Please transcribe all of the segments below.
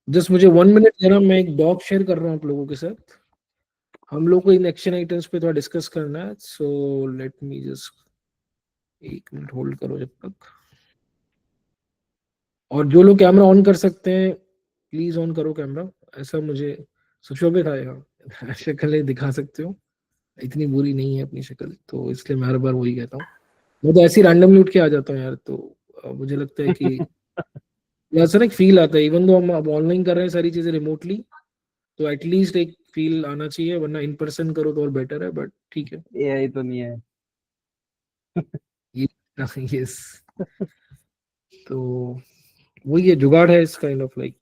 Just मुझे 1 minute देना, मैं एक डॉक शेयर कर रहा हूँ आप लोगों के साथ। हम लोग को इन एक्शन आइटम्स पे थोड़ा डिस्कस करना है, so let me just 1 minute hold करो जब तक। और जो लोग कैमरा ऑन कर सकते हैं प्लीज ऑन करो कैमरा, ऐसा मुझे सुशोभित आएगा। शक्ल दिखा सकते हो, इतनी बुरी नहीं है अपनी शक्ल, तो इसलिए मैं हर बार वही कहता हूँ। मैं तो ऐसे ही रैंडमली उठ के आ जाता हूँ यार, तो मुझे लगता है कि ऐसा ना एक फील आता है, इवन दो हम अब ऑनलाइन कर रहे हैं सारी चीजें रिमोटली, तो एटलीस्ट एक फील आना चाहिए, वरना इन पर्सन करो तो और बेटर है, बट ठीक है। एआई तो नहीं है। ये यस, तो वही है, जुगाड़ है इस काइंड ऑफ लाइक,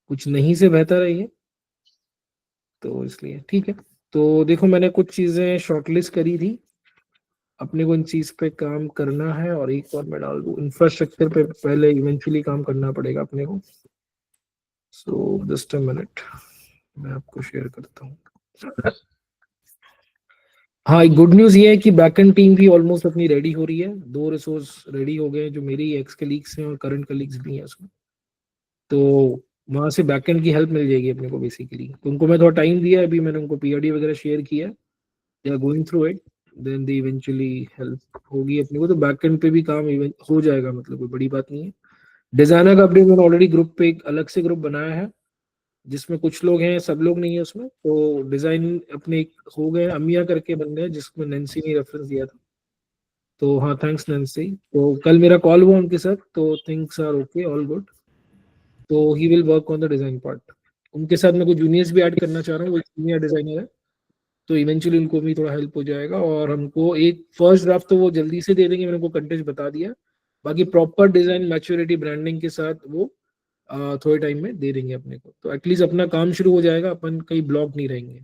कुछ नहीं से बेहतर है ये, तो इसलिए ठीक है। तो देखो मैंने कुछ चीजें शॉर्टलिस्ट करी थी, अपने को इन चीज पे काम करना है, और एक और मैं डाल दूं, इंफ्रास्ट्रक्चर पे पहले इवेंचुअली काम करना पड़ेगा अपने को। सो जस्ट अ मिनट, मैं आपको शेयर करता हूँ। हाँ, एक गुड न्यूज ये है कि बैकएंड टीम भी ऑलमोस्ट अपनी रेडी हो रही है, 2 रिसोर्स रेडी हो गए हैं, जो मेरी एक्स कलीग्स हैं और करंट कलीग्स भी हैं उसमें। तो वहां से बैकएंड की हेल्प मिल जाएगी अपने को बेसिकली, तो उनको मैं थोड़ा टाइम दिया है, अभी मैंने उनको पीआरडी वगैरह शेयर किया, they are going through it, then the eventually help होगी अपने को, तो बैकएंड पे भी काम हो जाएगा, मतलब कोई बड़ी बात नहीं है। डिजाइनर का अपडेट मैंने ऑलरेडी ग्रुप पे एक अलग से ग्रुप बनाया है, जिसमें कुछ लोग हैं, सब लोग नहीं है उसमें, तो डिजाइन अपने हो गए, अमिया करके बन गए, जिसमें नैन्सी ने रेफरेंस दिया था। तो हाँ, थैंक्स नैन्सी। तो कल मेरा कॉल हुआ उनके साथ, तो things are okay, all good. तो he will work on the design part. उनके साथ मैं कुछ जूनियर्स भी ऐड करना चाह रहा हूँ, वो सीनियर डिजाइनर है, तो इवेंचुअली उनको भी थोड़ा हेल्प हो जाएगा, और हमको एक फर्स्ट ड्राफ्ट तो वो जल्दी से दे देंगे, मैंने उनको कंटेंट बता दिया। बाकी प्रॉपर डिजाइन मैच्योरिटी ब्रांडिंग के साथ वो थोड़े टाइम में दे देंगे अपने को, तो एटलीस्ट अपना काम शुरू हो जाएगा, अपन कहीं ब्लॉक नहीं रहेंगे।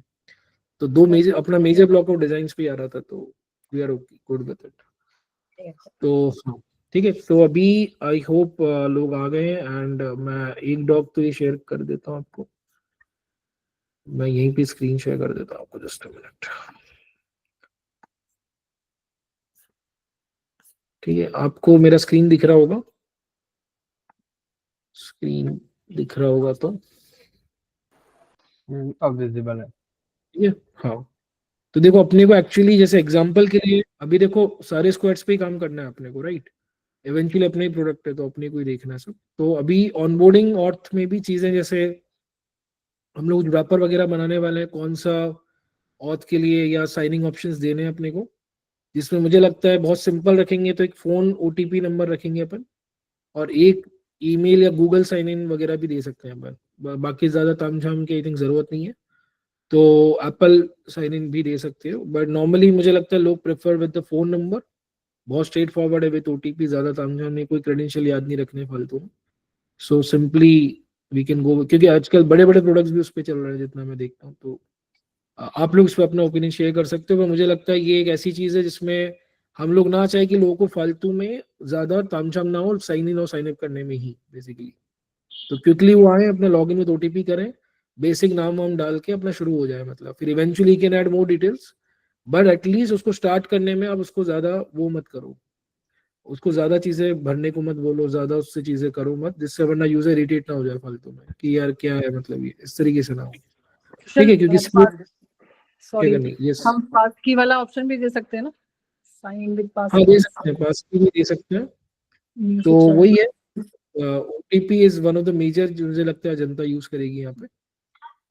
तो दो मेजर, अपना मेजर ब्लॉक ऑफ डिजाइन पे आ रहा था, तो we are okay, good with it. तो हाँ, ठीक है। तो अभी आई होप लोग आ गए हैं, एंड मैं एक डॉक तो ये शेयर कर देता हूँ आपको, मैं यहीं पे स्क्रीन शेयर कर देता हूँ आपको, जस्ट अ मिनट। ठीक है, आपको मेरा स्क्रीन दिख रहा होगा, स्क्रीन दिख रहा होगा तो अब विजिबल है। ठीक है। हाँ, तो देखो अपने को एक्चुअली जैसे एग्जांपल के लिए, अभी देखो सारे स्क्वाड्स पे ही काम करना है अपने को, राइट? इवेंचुअली अपना ही प्रोडक्ट है, तो अपने को ही देखना है सब। तो अभी ऑनबोर्डिंग ऑर्थ में भी चीजें, जैसे हम लोग रैपर वगैरह बनाने वाले हैं, कौन सा ऑथ के लिए या साइनिंग ऑप्शंस देने हैं अपने को, जिसमें मुझे लगता है बहुत सिंपल रखेंगे, तो एक फोन ओटीपी नंबर रखेंगे अपन, और एक ईमेल या गूगल साइन इन वगैरह भी दे सकते हैं अपन, बाकी ज्यादा तामझाम की आई थिंक जरूरत नहीं है। तो एप्पल साइन इन भी दे सकते हो, बट नॉर्मली मुझे लगता है लोग prefer with the phone number, बहुत स्ट्रेट फॉरवर्ड है, विद ओटीपी ज्यादा तामझाम नहीं, कोई क्रेडेंशियल याद नहीं रखने फालतू। So simply we can go, क्योंकि आजकल बड़े बड़े प्रोडक्ट्स भी उस पर चल रहे हैं जितना मैं देखता हूँ, तो आप लोग इस पर अपना ओपिनियन शेयर कर सकते हो, पर मुझे लगता है ये एक ऐसी चीज है जिसमें हम लोग ना चाहे कि लोगों को फालतू में ज्यादा तामझाम ना हो साइन इन और साइन अप करने में ही बेसिकली। तो क्विकली वो आए, अपने लॉग इन विद ओटीपी करें, बेसिक नाम वाम डाल के अपना शुरू हो जाए, मतलब फिर eventually can add more details, but at least उसको स्टार्ट करने में आप उसको ज्यादा वो मत करो, उसको ज्यादा चीजें भरने को मत बोलो, ज्यादा उससे चीजें करो मत, जिससे वरना यूजर इरिटेट ना हो जाए फालतू में कि यार क्या है, मतलब ये इस तरीके से ना हो। ठीक है, क्योंकि क्या सॉरी, करनी, यस। हम पास की वाला ऑप्शन भी दे सकते हैं ना, साइन विद पास हाँ, की। दे सकते हैं, पास की भी दे सकते हैं, तो वही है। OTP is one of the major जो मुझे लगता है जनता यूज करेगी यहाँ पे,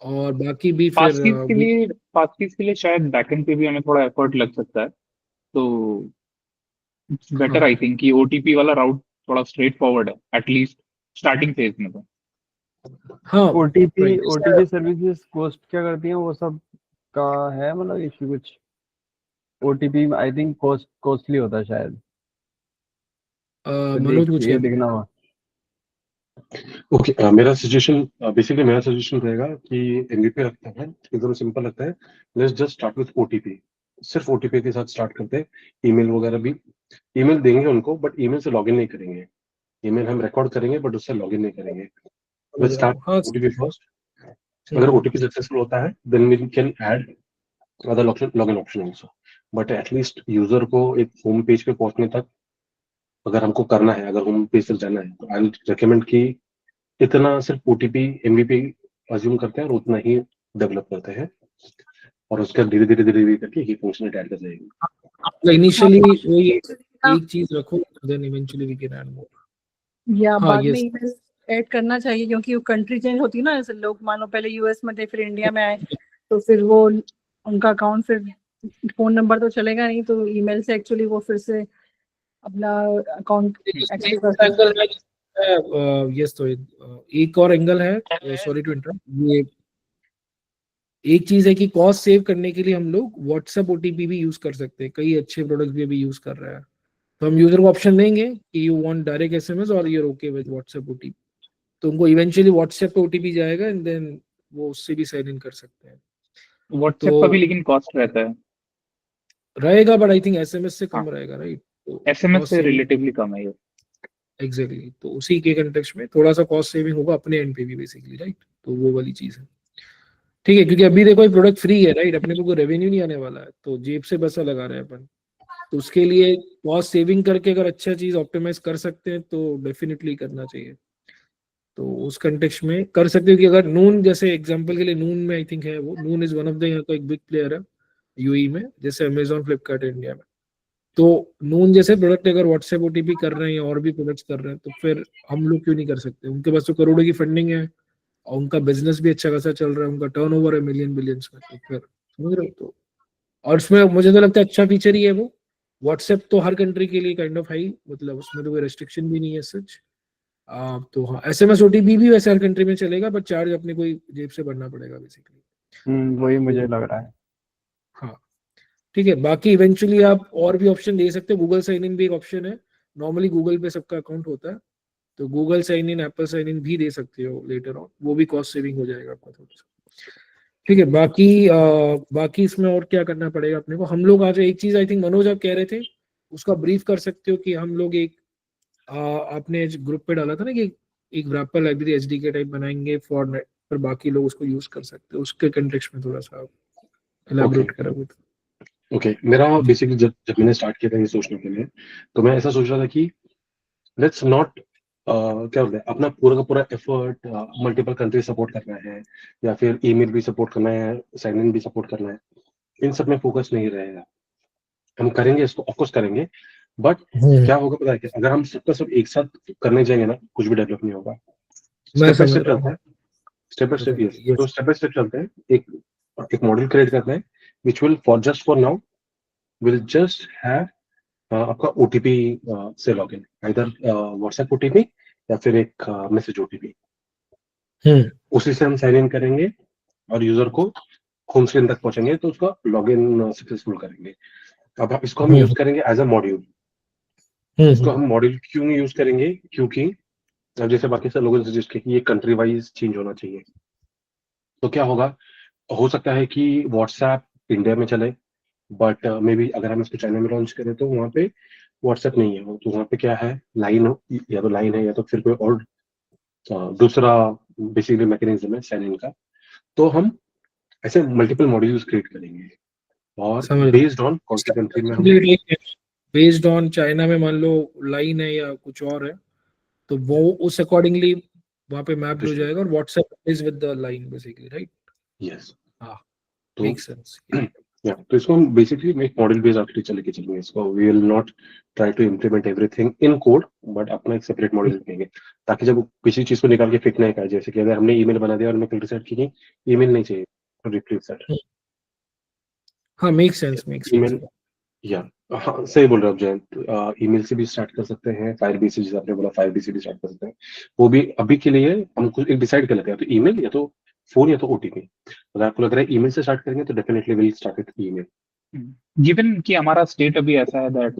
और बाकी भी फिर पासकीज के लिए शायद बैकएंड पे भी हमें थोड़ा एफर्ट लग सकता है, तो इट्स बेटर हाँ आई थिंक कि ओटीपी वाला राउट थोड़ा स्ट्रेट फॉरवर्ड है, एटलीस्ट स्टार्टिंग फेज में तो। हाँ, OTP right. OTP services cost क्या करती हैं वो सब का है, मतलब इश्यू कुछ? ओटीपी आई थिंक कॉस्टली होता है शायद, तो मनोज कुछ ये कहना। देखना होगा। ओके, मेरा सजेशन, बेसिकली मेरा सजेशन रहेगा कि एमवीपी रखते हैं, एकदम सिंपल रखते हैं। Let's just start with OTP, सिर्फ ओटीपी के साथ स्टार्ट करते हैं। ईमेल वगैरह भी, ईमेल देंगे उनको, बट ईमेल से लॉगिन नहीं करेंगे। ईमेल हम रिकॉर्ड करेंगे बट उससे लॉगिन नहीं करेंगे। समझ लेट्स रहा स्टार्ट हूँ, हाँ। OTP first. अगर ओटीपी सक्सेसफुल होता है then we can add other login option also, but at least user को एक होम पेज पे पहुंचने तक अगर हमको करना है, अगर होम पेज तक जाना है, तो आई रिकमेंड कि इतना सिर्फ ओटीपी एमवीपी अज्यूम करते हैं और उतना ही डेवलप करते हैं, और उसका धीरे धीरे धीरे धीरे करके ये फंक्शनलिटी ऐड कर जाएगी। इनिशियली वो ये एक चीज रखो, then eventually we can add more. या हाँ, बाद में yes. ईमेल ऐड करना चाहिए, क्योंकि वो कंट्री चेंज होती है ना, जैसे लोग मानो पहले यूएस में थे फिर इंडिया में आए, तो फिर वो उनका अकाउंट, फिर फोन नंबर तो चलेगा नहीं, तो ईमेल से एक्चुअली वो फिर से अपना अकाउंट एक्टिव कर सकते हैं। यस, तो एक और एंगल है, सॉरी टू इंटरप्ट, ये एक चीज है कि कॉस्ट सेव करने के लिए हम लोग व्हाट्सएप ओटीपी भी यूज कर सकते हैं, कई अच्छे प्रोडक्ट भी अभी यूज कर रहे हैं। तो हम यूजर को ऑप्शन देंगे कि यू वांट डायरेक्ट एसएमएस और you are okay with WhatsApp OTP, तो उनको इवेंचुअली व्हाट्सएप पे ओटीपी जाएगा एंड देन वो उससे भी साइन इन कर सकते हैं। व्हाट्सएप तो का भी लेकिन कॉस्ट रहता है, रहेगा, बट आई थिंक एसएमएस से कम हाँ। रहेगा, राइट? तो एसएमएस cost से saving- रिलेटिवली कम है ये। एग्जैक्टली, तो उसी के कंटेक्स्ट में थोड़ा सा कॉस्ट सेविंग होगा अपने एंड पे भी बेसिकली, राइट? तो वो वाली चीज है, ठीक है, क्योंकि अभी देखो ये प्रोडक्ट फ्री है, राइट? अपने को कोई रेवेन्यू नहीं आने वाला है, तो जेब से पैसा लगा रहे हैं अपन, तो उसके लिए कॉस्ट सेविंग करके अगर अच्छा चीज ऑप्टिमाइज कर सकते हैं तो डेफिनेटली करना चाहिए। तो उस कंटेक्स्ट में कर सकते हो कि अगर नून, जैसे एग्जांपल के लिए नून में आई थिंक है, वो नून इज वन ऑफ द यहाँ का एक बिग प्लेयर है यूएई में, जैसे अमेजॉन फ्लिपकार्ट इंडिया में। तो नून जैसे प्रोडक्ट अगर व्हाट्सएप ओटीपी कर रहे हैं या और भी प्रोडक्ट्स कर रहे हैं, तो फिर हम लोग क्यों नहीं कर सकते? उनके पास तो करोड़ों की फंडिंग है और उनका बिजनेस भी अच्छा खासा चल रहा है, उनका टर्नओवर है मिलियन बिलियंस में, तो फिर समझ रहे हो? तो और उसमें मुझे तो लगता है अच्छा फीचर ही है वो। व्हाट्सएप तो हर कंट्री के लिए काइंड ऑफ हाई, मतलब उसमें तो कोई रेस्ट्रिक्शन भी नहीं है सच। तो हाँ, एसएमएस ओटीपी भी वैसे हर कंट्री में चलेगा, बट चार्ज अपने कोई जेब से भरना पड़ेगा बेसिकली। वही मुझे लग रहा है। हाँ, ठीक है। बाकी इवेंचुअली आप और भी ऑप्शन दे सकते हो, गूगल साइन इन भी एक ऑप्शन है। नॉर्मली गूगल पे सबका अकाउंट होता है, तो Google sign in, Apple sign in भी दे सकते हो लेटर ऑन, वो भी कॉस्ट सेविंग हो जाएगा आपका थोड़ा सा, ठीक है। बाकी इसमें और क्या करना पड़ेगा अपने को? हम लोग आज एक चीज आई थिंक मनोज आप कह रहे थे, उसका ब्रीफ कर सकते हो कि हम लोग एक आपने ग्रुप पे डाला था ना कि एक व्रैपर लाइब्रेरी एचडीके टाइप बनाएंगे फॉर नेट, पर बाकी लोग उसको यूज कर सकते हो, उसके कंटेक्स्ट में थोड़ा सा एलैबोरेट करोगे तो। ओके, मेरा बेसिकली जब मैंने स्टार्ट किया था ये सोचने के लिए, तो मैं ऐसा सोच रहा था कि लेट्स नॉट क्या बोलते हैं, अपना पूरा का पूरा एफर्ट मल्टीपल कंट्री सपोर्ट करना है या फिर ईमेल भी सपोर्ट करना है, साइन इन भी सपोर्ट करना है, इन सब में फोकस नहीं रहेगा। हम करेंगे इसको, ऑफकोर्स करेंगे, बट क्या होगा पता है क्या? अगर हम सबका सब एक साथ करने जाएंगे ना, कुछ भी डेवलप नहीं होगा। मैं स्टेप बाय समझ स्टेप रहा चलते हूँ। हैं, step by step. Yes, Yes. तो स्टेप बाय स्टेप चलते हैं। एक मॉडल क्रिएट करना है which will for now will just have आपका ओटीपी से लॉगिन, इधर व्हाट्सएप ओटीपी या फिर एक मैसेज ओटीपी, उसी से हम साइन इन करेंगे और यूजर को होम स्क्रीन तक पहुंचेंगे, तो उसका लॉगिन सक्सेसफुल करेंगे। अब इसको हम यूज करेंगे एज अ मॉड्यूल। इसको हम मॉड्यूल क्यों यूज करेंगे? क्योंकि अब जैसे बाकी सब लोगों ने सजेस्ट किया कि ये कंट्री वाइज चेंज होना चाहिए, तो क्या होगा, हो सकता है कि व्हाट्सएप इंडिया में चले, बट मे बी अगर हम इसको चाइना में लॉन्च करें तो वहाँ पे व्हाट्सएप नहीं है, तो वहाँ पे क्या है, लाइन या तो लाइन है या तो फिर कोई और दूसरा बेसिकली मैकेनिज्म है साइन इन का। तो हम ऐसे मल्टीपल मॉड्यूल्स क्रिएट करेंगे और समझ बेस्ड ऑन कौन सी कंट्री में हम बेस्ड ऑन चाइना में मान लो लाइन है या कुछ और है, तो वो उस अकॉर्डिंगली वहाँ पे मैप हो जाएगा और WhatsApp is with the line basically, right? Yes, हाँ, तो मेक सेंस। या तो इसको हम बेसिकली एक मॉडल बेस्ड आर्किटेक्चर लेके चलेंगे। इसको we will not try to implement everything in code, but अपना एक सेपरेट मॉडल रखेंगे, ताकि जब किसी चीज को निकाल के फेंकना है, जैसे कि अगर हमने ईमेल बना दिया और हमने फिर डिसाइड की कि ईमेल नहीं चाहिए, तो रिप्लेस दैट। हाँ, make sense, make sense. Email, या हाँ सही बोल रहे हो आप जयंत, ईमेल से भी स्टार्ट कर सकते हैं, फायरबेस से, जैसे आपने बोला फायरबेस से भी स्टार्ट कर सकते हैं। वो भी अभी के लिए हम कुछ एक डिसाइड कर लेते हैं, तो ईमेल या तो फोन या तो ओटीपी। अगर आपको लग रहा है ईमेल से स्टार्ट करेंगे तो definitely will start with email. Given कि हमारा स्टेट अभी ऐसा है that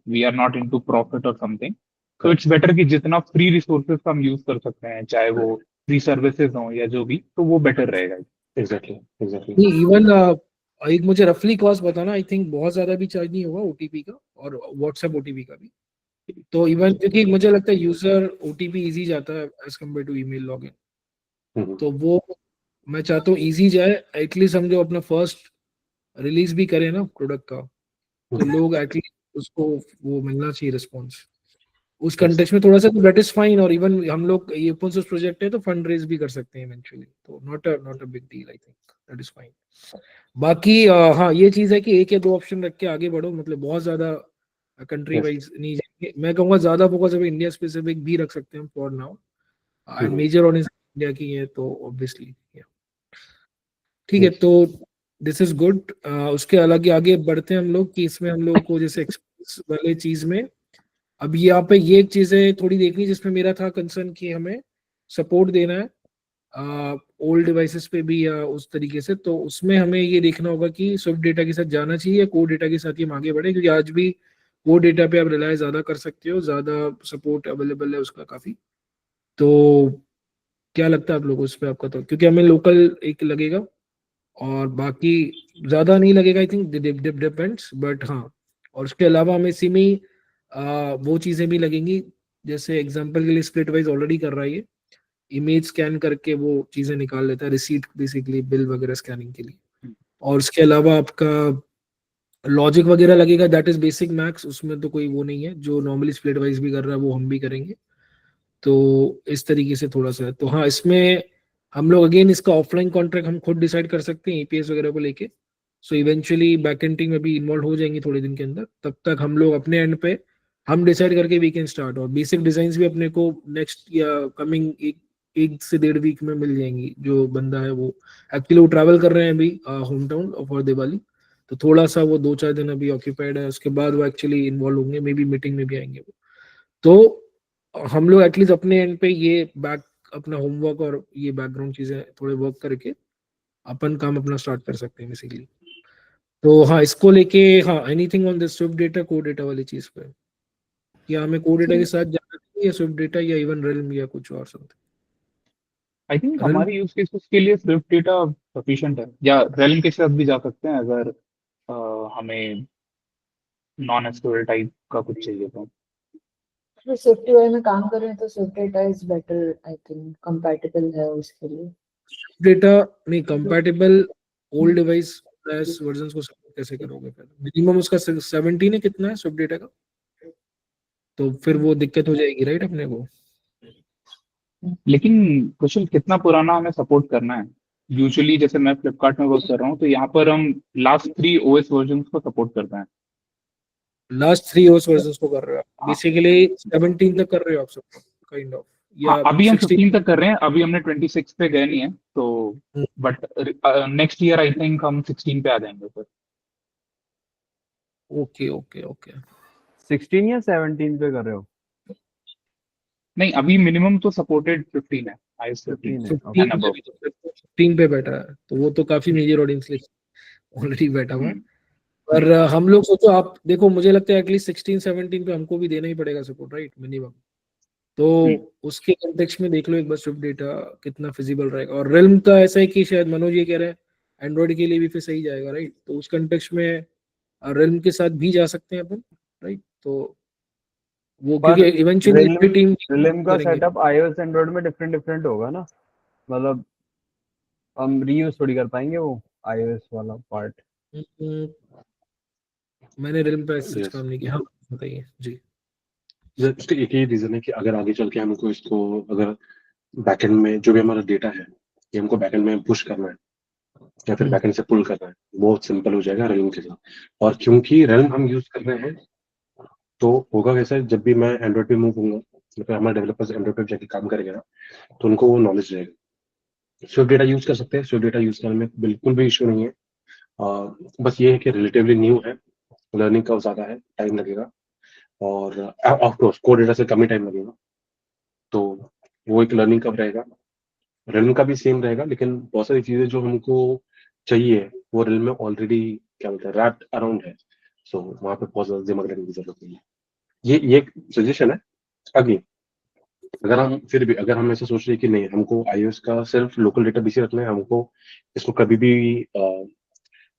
we are not into profit और समथिंग, तो इट्स बेटर कि जितना फ्री रिसोर्सेज हम यूज कर सकते हैं, चाहे वो फ्री सर्विसेज हो या जो भी, तो वो बेटर रहेगा। एग्जैक्टली। इवन एक मुझे रफली कॉस्ट बताना, आई थिंक बहुत ज्यादा भी चार्ज नहीं होगा ओटीपी का और व्हाट्सएप ओटीपी का भी। तो इवन क्योंकि मुझे लगता है यूजर ओटीपी इजी जाता है as compare to email login, तो वो मैं चाहता हूँ इजी जाए। एटलीस्ट हम जो अपना फर्स्ट रिलीज भी करें ना प्रोडक्ट का, तो लोग एटलीस्ट उसको वो मिलना चाहिए रिस्पॉन्स। उस कंटेक्स्ट में थोड़ा सा तो दैट इज फाइन। और इवन हम लोग ये ओपन सोर्स प्रोजेक्ट है तो फंड रेज भी कर सकते हैं इवेंचुअली, तो not a big deal, I think that is fine. बाकी हाँ ये चीज है कि एक या दो ऑप्शन रख के आगे बढ़ो, मतलब बहुत ज्यादा कंट्री Yes. वाइज नहीं जाएंगे। मैं कहूँगा ज्यादा फोकस अभी इंडिया स्पेसिफिक भी रख सकते हैं for now, and hmm. Major audience India की है तो ऑब्वियसली ठीक है। Yes. तो दिस इज गुड। उसके अलग आगे बढ़ते हैं हम लोग कि इसमें हम लोग को जैसे एक्सपेंस वाले चीज में अब यहाँ पे ये एक चीज है थोड़ी देखनी जिसमें मेरा था कंसर्न कि हमें सपोर्ट देना है ओल्ड डिवाइसेस पे भी या उस तरीके से, तो उसमें हमें ये देखना होगा कि स्विफ्ट डेटा के साथ जाना चाहिए या कोर डेटा के साथ ही हम आगे बढ़े, क्योंकि आज भी कोर डेटा पे आप रिलाय ज्यादा कर सकते हो, ज्यादा सपोर्ट अवेलेबल है उसका काफी। तो क्या लगता है आप लोगों को इस पे आपका, तो क्योंकि हमें लोकल एक लगेगा और बाकी ज्यादा नहीं लगेगा, आई थिंक डिपेंड्स, बट हाँ। और उसके अलावा हमें इसी में ही, वो चीजें भी लगेंगी, जैसे एग्जांपल के लिए स्प्लिट वाइज ऑलरेडी कर रहा है ये, इमेज स्कैन करके वो चीजें निकाल लेता है, रिसीट बेसिकली बिल वगैरह स्कैनिंग के लिए। और उसके अलावा आपका लॉजिक वगैरह लगेगा, दैट इज बेसिक मैक्स, उसमें तो कोई वो नहीं है, जो नॉर्मली स्प्लिट वाइज भी कर रहा है वो हम भी करेंगे। तो इस तरीके से थोड़ा सा है। तो हाँ इसमें हम लोग अगेन इसका ऑफलाइन कॉन्ट्रैक्ट हम खुद डिसाइड कर सकते हैं एपीएस वगैरह को लेके। सो इवेंचुअली बैकएंड टीम में भी इन्वॉल्व हो जाएंगी थोड़े दिन के अंदर, तब तक हम लोग अपने एंड पे हम डिसाइड करके वी कैन स्टार्ट। और बेसिक डिजाइन्स भी अपने को नेक्स्ट या कमिंग एक से 1.5 वीक में मिल जाएंगी। जो बंदा है वो एक्चुअली वो ट्रैवल कर रहे हैं अभी होम टाउन फॉर दिवाली, तो थोड़ा सा वो 2-4 दिन अभी ऑक्यूपाइड है, उसके बाद वो एक्चुअली इन्वॉल्व होंगे, मे बी मीटिंग में भी आएंगे वो। तो हम लोग एटलीस्ट अपने एंड पे ये बैक अपना होमवर्क और ये बैकग्राउंड चीजें थोड़े वर्क करके अपन काम अपना स्टार्ट कर सकते हैं बेसिकली। तो हाँ इसको लेके हाँ anything on this Swift data core data वाली चीज पे, या हमें कोर डेटा के साथ जाना चाहिए या स्विफ्ट डेटा या इवन रेल्म या कुछ और समथिंग। आई थिंक रेल्म हमारे यूज केसेस के लिए स्विफ्ट डेटा सफिशिएंट है, या रेलिंग के साथ भी जा सकते हैं अगर हमें नॉन एसक्यूएल टाइप का कुछ चाहिए तो। तो स्विफ्ट यूआई में काम कर रहे हैं तो Swift data is better, I think compatible है उसके लिए। डेटा नहीं compatible old device plus versions को support कैसे करोगे फिर? मिनिमम उसका 17 है, कितना है स्विफ्ट डेटा का, तो फिर वो दिक्कत हो जाएगी राइट अपने को। लेकिन कुशल कितना पुराना हमें सपोर्ट करना है? यूजुअली जैसे मैं फ्लिपकार्ट में वर्क कर रहा हूँ तो यहाँ पर हम लास्ट 3 ओएस वर्जन को सपोर्ट करते हैं। लास्ट 3 ओएस वर्जन्स को कर रहे हो हाँ बेसिकली, 17 तक कर रहे हो आप सब काइंड ऑफ, हाँ, या अभी हम 16? 15 तक कर रहे हैं, अभी हमने 26 पे गए नहीं है तो, but next year I think हम 16 पे आ जाएंगे फिर। ओके ओके ओके 16 या 17 पे कर रहे हो? नहीं, अभी मिनिमम तो सपोर्टेड 15 है, हाईएस्ट 15 15 है, ओके। And above. 15 पे बैठा है तो वो तो काफी मेजर ऑडियंस ऑलरेडी बैठा हुआ है। हम्म, पर हम लोग सोचो, आप देखो मुझे लगता है एटलीस्ट 16-17 पे हमको भी देना ही पड़ेगा सपोर्ट राइट, मिनिमम। तो उसके कॉन्टेक्स्ट में देख लो एक बार स्विफ्ट डेटा कितना फिजिबल रहेगा। और रेल्म का ऐसा है कि शायद मनोज ये कह रहे हैं एंड्रॉइड के लिए भी फिर सही जाएगा राइट, तो उस कॉन्टेक्स्ट में रेल्म के साथ भी जा सकते हैं अपन राइट। तो वो पर क्योंकि इवेंचुअली टीम रिलिम का करेंगे। सेटअप iOS एंड्रॉइड में डिफरेंट होगा ना, मतलब हम रीयूज थोड़ी कर पाएंगे वो iOS वाला पार्ट। मैंने रिल्म पे सच Yes. काम नहीं किया। हाँ बताइए जी। इसका एक ही रीजन है कि अगर आगे चल के हमको इसको अगर बैकएंड में जो भी हमारा डेटा है ये हमको बैकएंड में पुश करना है या फिर बैकएंड से पुल करना है, बहुत सिंपल हो जाएगा रेल्म के साथ। और क्योंकि रेल्म हम यूज कर रहे हैं तो होगा कैसा, जब भी मैं एंड्रॉइड पे मूव होऊंगा मतलब हमारे डेवलपर्स एंड्रॉइड पे जाके काम करेंगे ना तो उनको वो नॉलेज रहेगा। स्विफ्ट डेटा यूज कर सकते हैं, स्विफ्ट डेटा यूज करने में बिल्कुल भी इशू नहीं है। बस ये है कि रिलेटिवली न्यू है, लर्निंग का ज्यादा है, टाइम लगेगा और ऑफ कोर्स कोड डेटा से कम ही टाइम लगेगा। तो वो एक लर्निंग कब रहेगा, रेल्म का भी सेम रहेगा, लेकिन बहुत सारी चीजें जो हमको चाहिए वो रेल्म में ऑलरेडी क्या बोलते हैं रैप्ड अराउंड है। सो वहां पे बहुत ज्यादा दिमाग लगाने की जरूरत नहीं है। ये एक सजेशन है। अगेन अगर हम फिर भी अगर हम ऐसे सोच रहे हैं कि नहीं हमको iOS का सिर्फ लोकल डेटा बीसी रखना है, हमको इसको कभी भी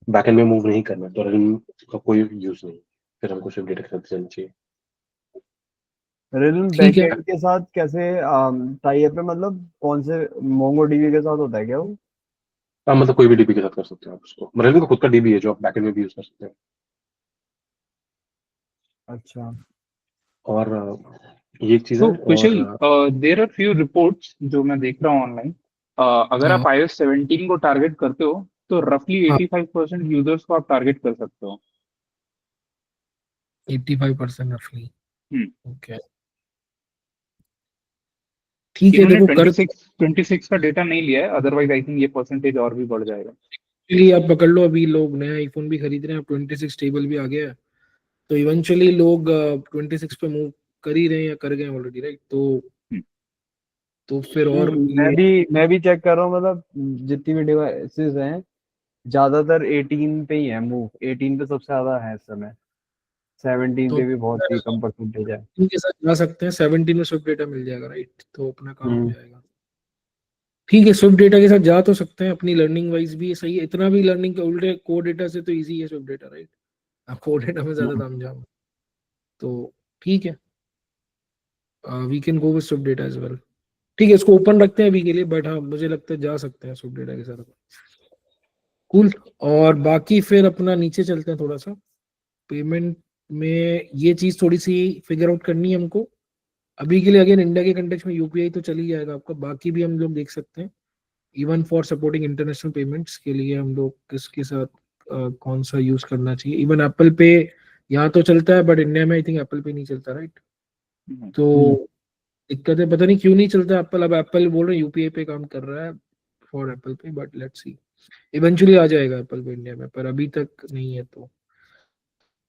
बैकएंड में मूव नहीं करना, तो रेल्म का कोई यूज नहीं, फिर हमको सिर्फ डेटा के साथ चलना चाहिए। रिलिम ठीक है। बैकएंड के साथ कैसे टाई अप है, मतलब कौन से मोंगोडीबी के साथ होता है क्या वो? मतलब कोई भी डीबी के साथ कर सकते हैं आप उसको, रेल्म का खुद का डीबी है जो आप बैकएंड में भी यूज कर सकते हैं। अच्छा। और ये एक चीज तो है। कुशल, और देर आर फ्यू रिपोर्ट्स जो मैं देख रहा हूँ ऑनलाइन। अगर हाँ आप iOS 17 को टारगेट करते हो तो रफली हाँ 85% यूजर्स को आप टारगेट कर सकते हो। 85% रफली। हम्म। ओके ठीक है, इन्होंने देखो कर 26 का डेटा नहीं लिया है, अदरवाइज आई थिंक ये परसेंटेज और भी बढ़ जाएगा। लिए आप पकड़ लो, अभी लोग नया आईफोन भी खरीद रहे हैं, 26 टेबल भी आ गया है, तो इवेंचुअली लोग 26 पे मूव कर ही रहे हैं या कर गए ऑलरेडी, राइट? हम्म। तो फिर और मैं ये भी चेक कर रहा हूँ, मतलब जितनी भी डिवाइसेस हैं ज्यादातर 18 पे ही है मूव, 18 पे सबसे ज्यादा है इस समय, 17 तो पे भी बहुत ही कम परसेंटेज है। इनके साथ जा सकते हैं, 17 में स्विफ्ट डेटा मिल जाएगा, राइट? तो अपना काम हो हम्म। जाएगा। ठीक है, स्विफ्ट डेटा के साथ जा तो सकते हैं, अपनी लर्निंग वाइज भी सही है, इतना भी लर्निंग के उल्टे कोड डेटा से तो इजी है स्विफ्ट डेटा, राइट? आप कोड डेटा में ज्यादा हम्म। दाम जाओ, तो ठीक है, we can go with Swift data as well. ठीक है, इसको ओपन रखते हैं अभी के लिए, बट हाँ मुझे लगता है जा सकते हैं स्विफ्ट डेटा के साथ। कूल। और बाकी फिर अपना नीचे चलते हैं थोड़ा सा, पेमेंट में ये चीज थोड़ी सी फिगर आउट करनी है हमको। अभी के लिए अगेन इंडिया के कंटेक्स्ट में यूपीआई तो चल ही जाएगा आपका, बाकी भी हम लोग देख सकते हैं। Even for supporting international payments के लिए हम लोग किसके साथ कौन सा यूज करना चाहिए। इवन एप्पल पे यहाँ तो चलता है, बट इंडिया में आई थिंक एप्पल पे नहीं चलता, राइट? हम्म। तो हम्म। दिक्कत है, पता नहीं क्यों नहीं चलता एप्पल। अब एप्पल बोल रहे हैं यूपीआई पे काम कर रहा है फॉर एप्पल पे, बट लेट्स सी, इवेंचुअली आ जाएगा एप्पल पे इंडिया में, पर अभी तक नहीं है।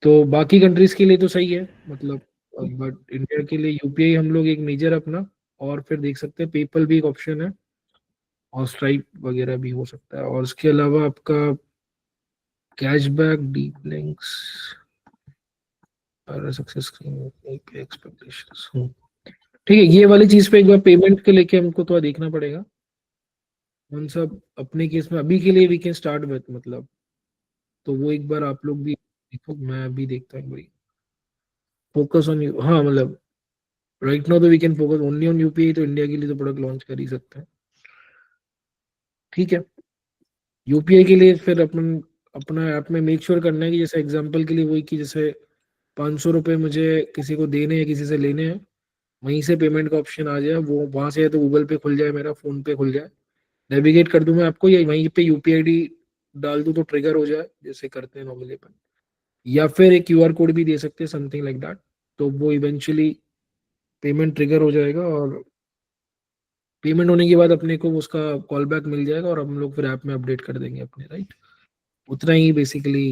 तो बाकी कंट्रीज के लिए तो सही है मतलब, बट इंडिया के लिए यूपीआई हम लोग एक मेजर अपना, और फिर देख सकते हैं पेपल भी एक ऑप्शन है, और स्ट्राइप वगैरह भी हो सकता है। और इसके अलावा आपका cashback, deep links, success expectations. ठीक है, ये वाली चीज पे एक बार पेमेंट के लेके हमको थोड़ा देखना पड़ेगा। उन सब अपने केस में अभी के लिए वी कैन स्टार्ट विथ मतलब, तो वो एक बार आप लोग भी देखो, मैं अभी देखता हूँ भाई। फोकस ऑन यू, हाँ मतलब राइट नाउ तो we can focus only on UPI, तो इंडिया के लिए तो प्रोडक्ट लॉन्च कर ही सकते हैं। ठीक है, यूपीआई के लिए फिर अपन अपना ऐप में मेक श्योर करना है कि जैसे एग्जांपल के लिए वही कि जैसे 500 रुपये मुझे किसी को देने हैं, किसी से लेने हैं, वहीं से पेमेंट का ऑप्शन आ जाए, वो वहां से या तो गूगल पे खुल जाए, मेरा फोन पे खुल जाए, नेविगेट कर दूं मैं आपको, या वहीं पे यूपीआई आईडी डाल दूं तो ट्रिगर हो जाए जैसे करते हैं नॉर्मली अपन, या फिर एक क्यूआर कोड भी दे सकते हैं, समथिंग लाइक दैट। तो वो इवेंचुअली पेमेंट ट्रिगर हो जाएगा, और पेमेंट होने के बाद अपने को उसका कॉल बैक मिल जाएगा, और हम लोग फिर ऐप में अपडेट कर देंगे अपने, राइट? उतना ही बेसिकली,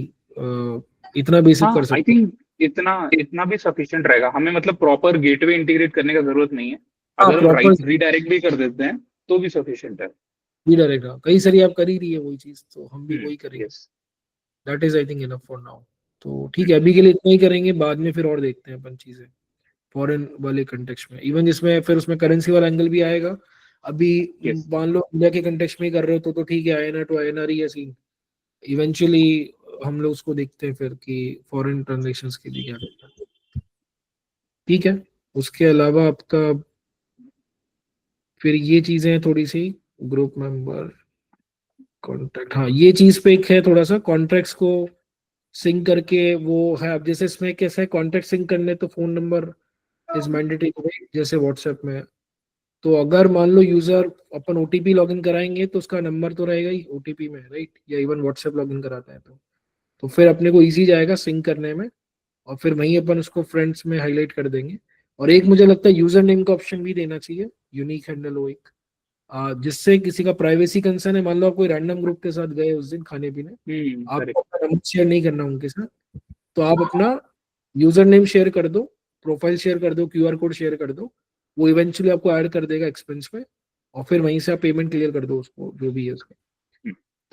इतना बेसिक कर हाँ, आई सकते हैं। थिंक इतना इतना भी सफिशिएंट रहेगा हमें, मतलब प्रॉपर गेटवे इंटीग्रेट करने का जरूरत नहीं है। हाँ अगर हम प्रॉपर राइट रीडायरेक्ट भी कर देते हैं तो भी सफिशिएंट है। भी डायरेक्ट, कई सारी आप कर ही रही है वही चीज, तो हम भी हम्म। वही करेंगे। Yes. That is I think enough for now. तो ठीक है, अभी के लिए इतना ही करेंगे, बाद में फिर और देखते हैं अपन चीजें फॉरेन वाले कंटेक्स्ट में, इवन जिसमें फिर उसमें करेंसी वाला एंगल भी आएगा। अभी यस। मान लो इंडिया के कंटेक्स्ट में ही कर रहे हो तो ठीक है, आईएनआर टू आईएनआर ही है सीन। इवेंचुअली हम लोग उसको देखते हैं फिर कि फॉरेन ट्रांजेक्शन्स के लिए क्या करना है। ठीक है, उसके अलावा आपका फिर ये चीजें थोड़ी सी, ग्रुप मेंबर, कॉन्ट्रैक्ट, हाँ ये चीज पे एक है थोड़ा सा, कॉन्ट्रैक्ट्स को सिंक करके वो है। अब जैसे इसमें कैसा है, कॉन्ट्रैक्ट सिंक करने तो फोन नंबर इज मैंडेटरी, जैसे व्हाट्सएप में है। तो अगर मान लो यूजर अपन ओटीपी लॉगिन कराएंगे तो उसका नंबर तो रहेगा ही ओटीपी में, राइट? या इवन व्हाट्सएप लॉगिन कराता है तो फिर अपने को इजी जाएगा सिंक करने में, और फिर वहीं अपन उसको फ्रेंड्स में हाईलाइट कर देंगे। और एक मुझे लगता है यूजर नेम का ऑप्शन भी देना चाहिए, यूनिक हैंडल हो एक, जिससे किसी का प्राइवेसी कंसर्न है, मान लो आप कोई रैंडम ग्रुप के साथ गए उस दिन खाने पीने, आपको करेक्ट। अपना नंबर शेयर नहीं करना उनके साथ, तो आप अपना यूजर नेम शेयर कर दो, प्रोफाइल शेयर कर दो, क्यूआर कोड शेयर कर दो, वो इवेंचुअली आपको ऐड कर देगा एक्सपेंस में, और फिर वहीं से आप पेमेंट क्लियर कर दो उसको जो भी है उसका।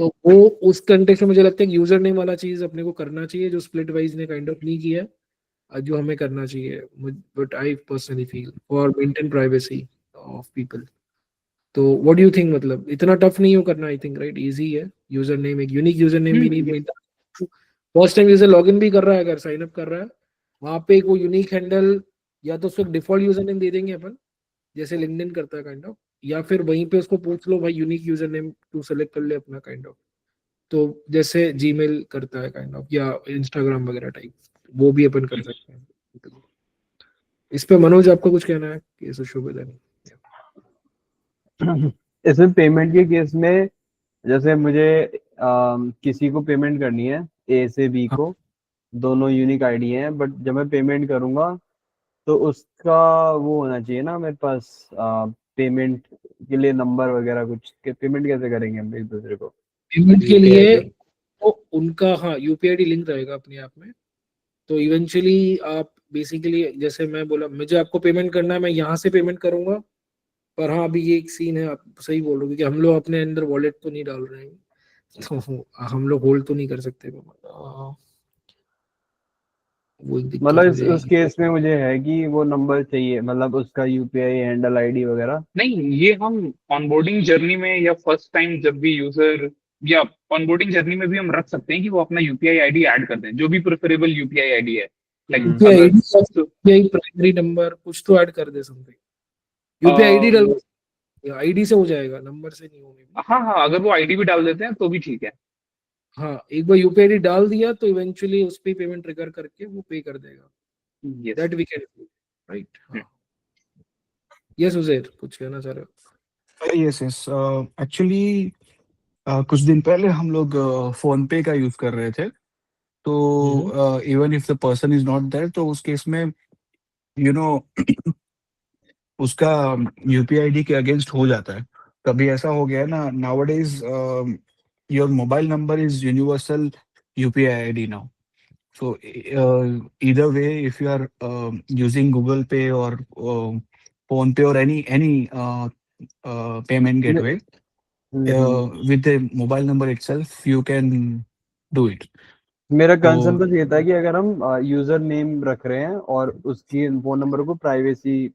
तो वो उस कंटेक्स्ट में मुझे लगता है कि यूजर नेम वाला चीज अपने को करना चाहिए, जो स्प्लिट वाइज ने काइंड ऑफ नहीं किया है, जो हमें करना चाहिए, but I personally feel for maintain privacy of people. तो व्हाट डू यू थिंक, मतलब इतना टफ नहीं हो करना, आई थिंक राइट, इजी है। यूजर नेम, एक यूनिक यूजर नेम भी नहीं हम्म। Maintain, first time user login भी कर रहा है, अगर साइन अप कर रहा है, वहां पे एक वो यूनिक हैंडल, या तो उसको डिफॉल्ट यूजर नेम दे देंगे अपन, जैसे लिंक्डइन करता है काइंड ऑफ, या फिर वहीं पे उसको पूछ लो भाई यूनिक यूजर नेम तू सेलेक्ट कर ले अपना काइंड ऑफ, तो जैसे जीमेल करता है काइंड ऑफ, या इंस्टाग्राम वगैरह टाइप, वो भी अपन कर सकते हैं। इस पे मनोज आपको कुछ कहना है कि ऐसा शुभ है? इसमें पेमेंट के केस में जैसे मुझे किसी को पेमेंट करनी है, ए से बी हाँ। को, दोनों यूनिक आईडी हैं, बट जब मैं पेमेंट करूंगा तो उसका वो होना चाहिए ना मेरे पास, पेमेंट के लिए नंबर वगैरह कुछ, पेमेंट कैसे करेंगे हम एक दूसरे को? पेमेंट के UPI लिए ID? तो उनका हाँ यूपीआईडी लिंक रहेगा अपने आप में। तो इवेंचुअली आप बेसिकली जैसे मैं बोला मुझे आपको पेमेंट करना है, मैं यहाँ से पेमेंट करूंगा। पर हाँ अभी ये एक सीन है, आप सही बोल रहे हो, क्योंकि हम लोग अपने अंदर वॉलेट तो नहीं डाल रहे हैं, तो हम लोग होल्ड तो नहीं कर सकते। वो एक दिक्कत मतलब हो उस जाएगी। केस में मुझे है कि वो नंबर चाहिए, मतलब उसका यूपीआई हैंडल आईडी वगैरह। नहीं, ये हम ऑनबोर्डिंग जर्नी में या फर्स्ट टाइम जब भी यूजर या ऑनबोर्डिंग जर्नी में भी हम रख सकते हैं कि वो अपना यूपीआई आईडी ऐड कर दें, जो भी प्रेफरेबल यूपीआई आईडी है। लाइक यूपीआई अगर आईडी यूपीआई प्राइमरी नंबर कुछ तो ऐड कर दे समथिंग। यूपीआई आईडी डाल, आईडी से हो जाएगा, नंबर से नहीं होने भी। हाँ हाँ, अगर वो आईडी भी डाल देते हैं तो भी ठीक है। हाँ एक बार यूपीआई आईडी डाल दिया तो इवेंचुअली उस पे पेमेंट ट्रिगर करके वो पे कर देगा। Yes. That we can do, right? हाँ यस उजैर कुछ कहना चाह रहे हो? यस यस एक्चुअली कुछ दिन पहले हम लोग फोन पे का यूज कर रहे थे, तो even if the person is not there, तो उस केस में यू नो उसका यूपीआई आईडी के अगेंस्ट हो जाता है। कभी ऐसा हो गया है ना, nowadays your mobile number is universal UPI ID now. So either way, if you are using Google Pay or Phone Pay or any payment gateway with the mobile number itself, you can do it. मेरा तो concern बस ये था कि अगर हम user name रख रहे हैं और उसकी फोन नंबर को प्राइवेसी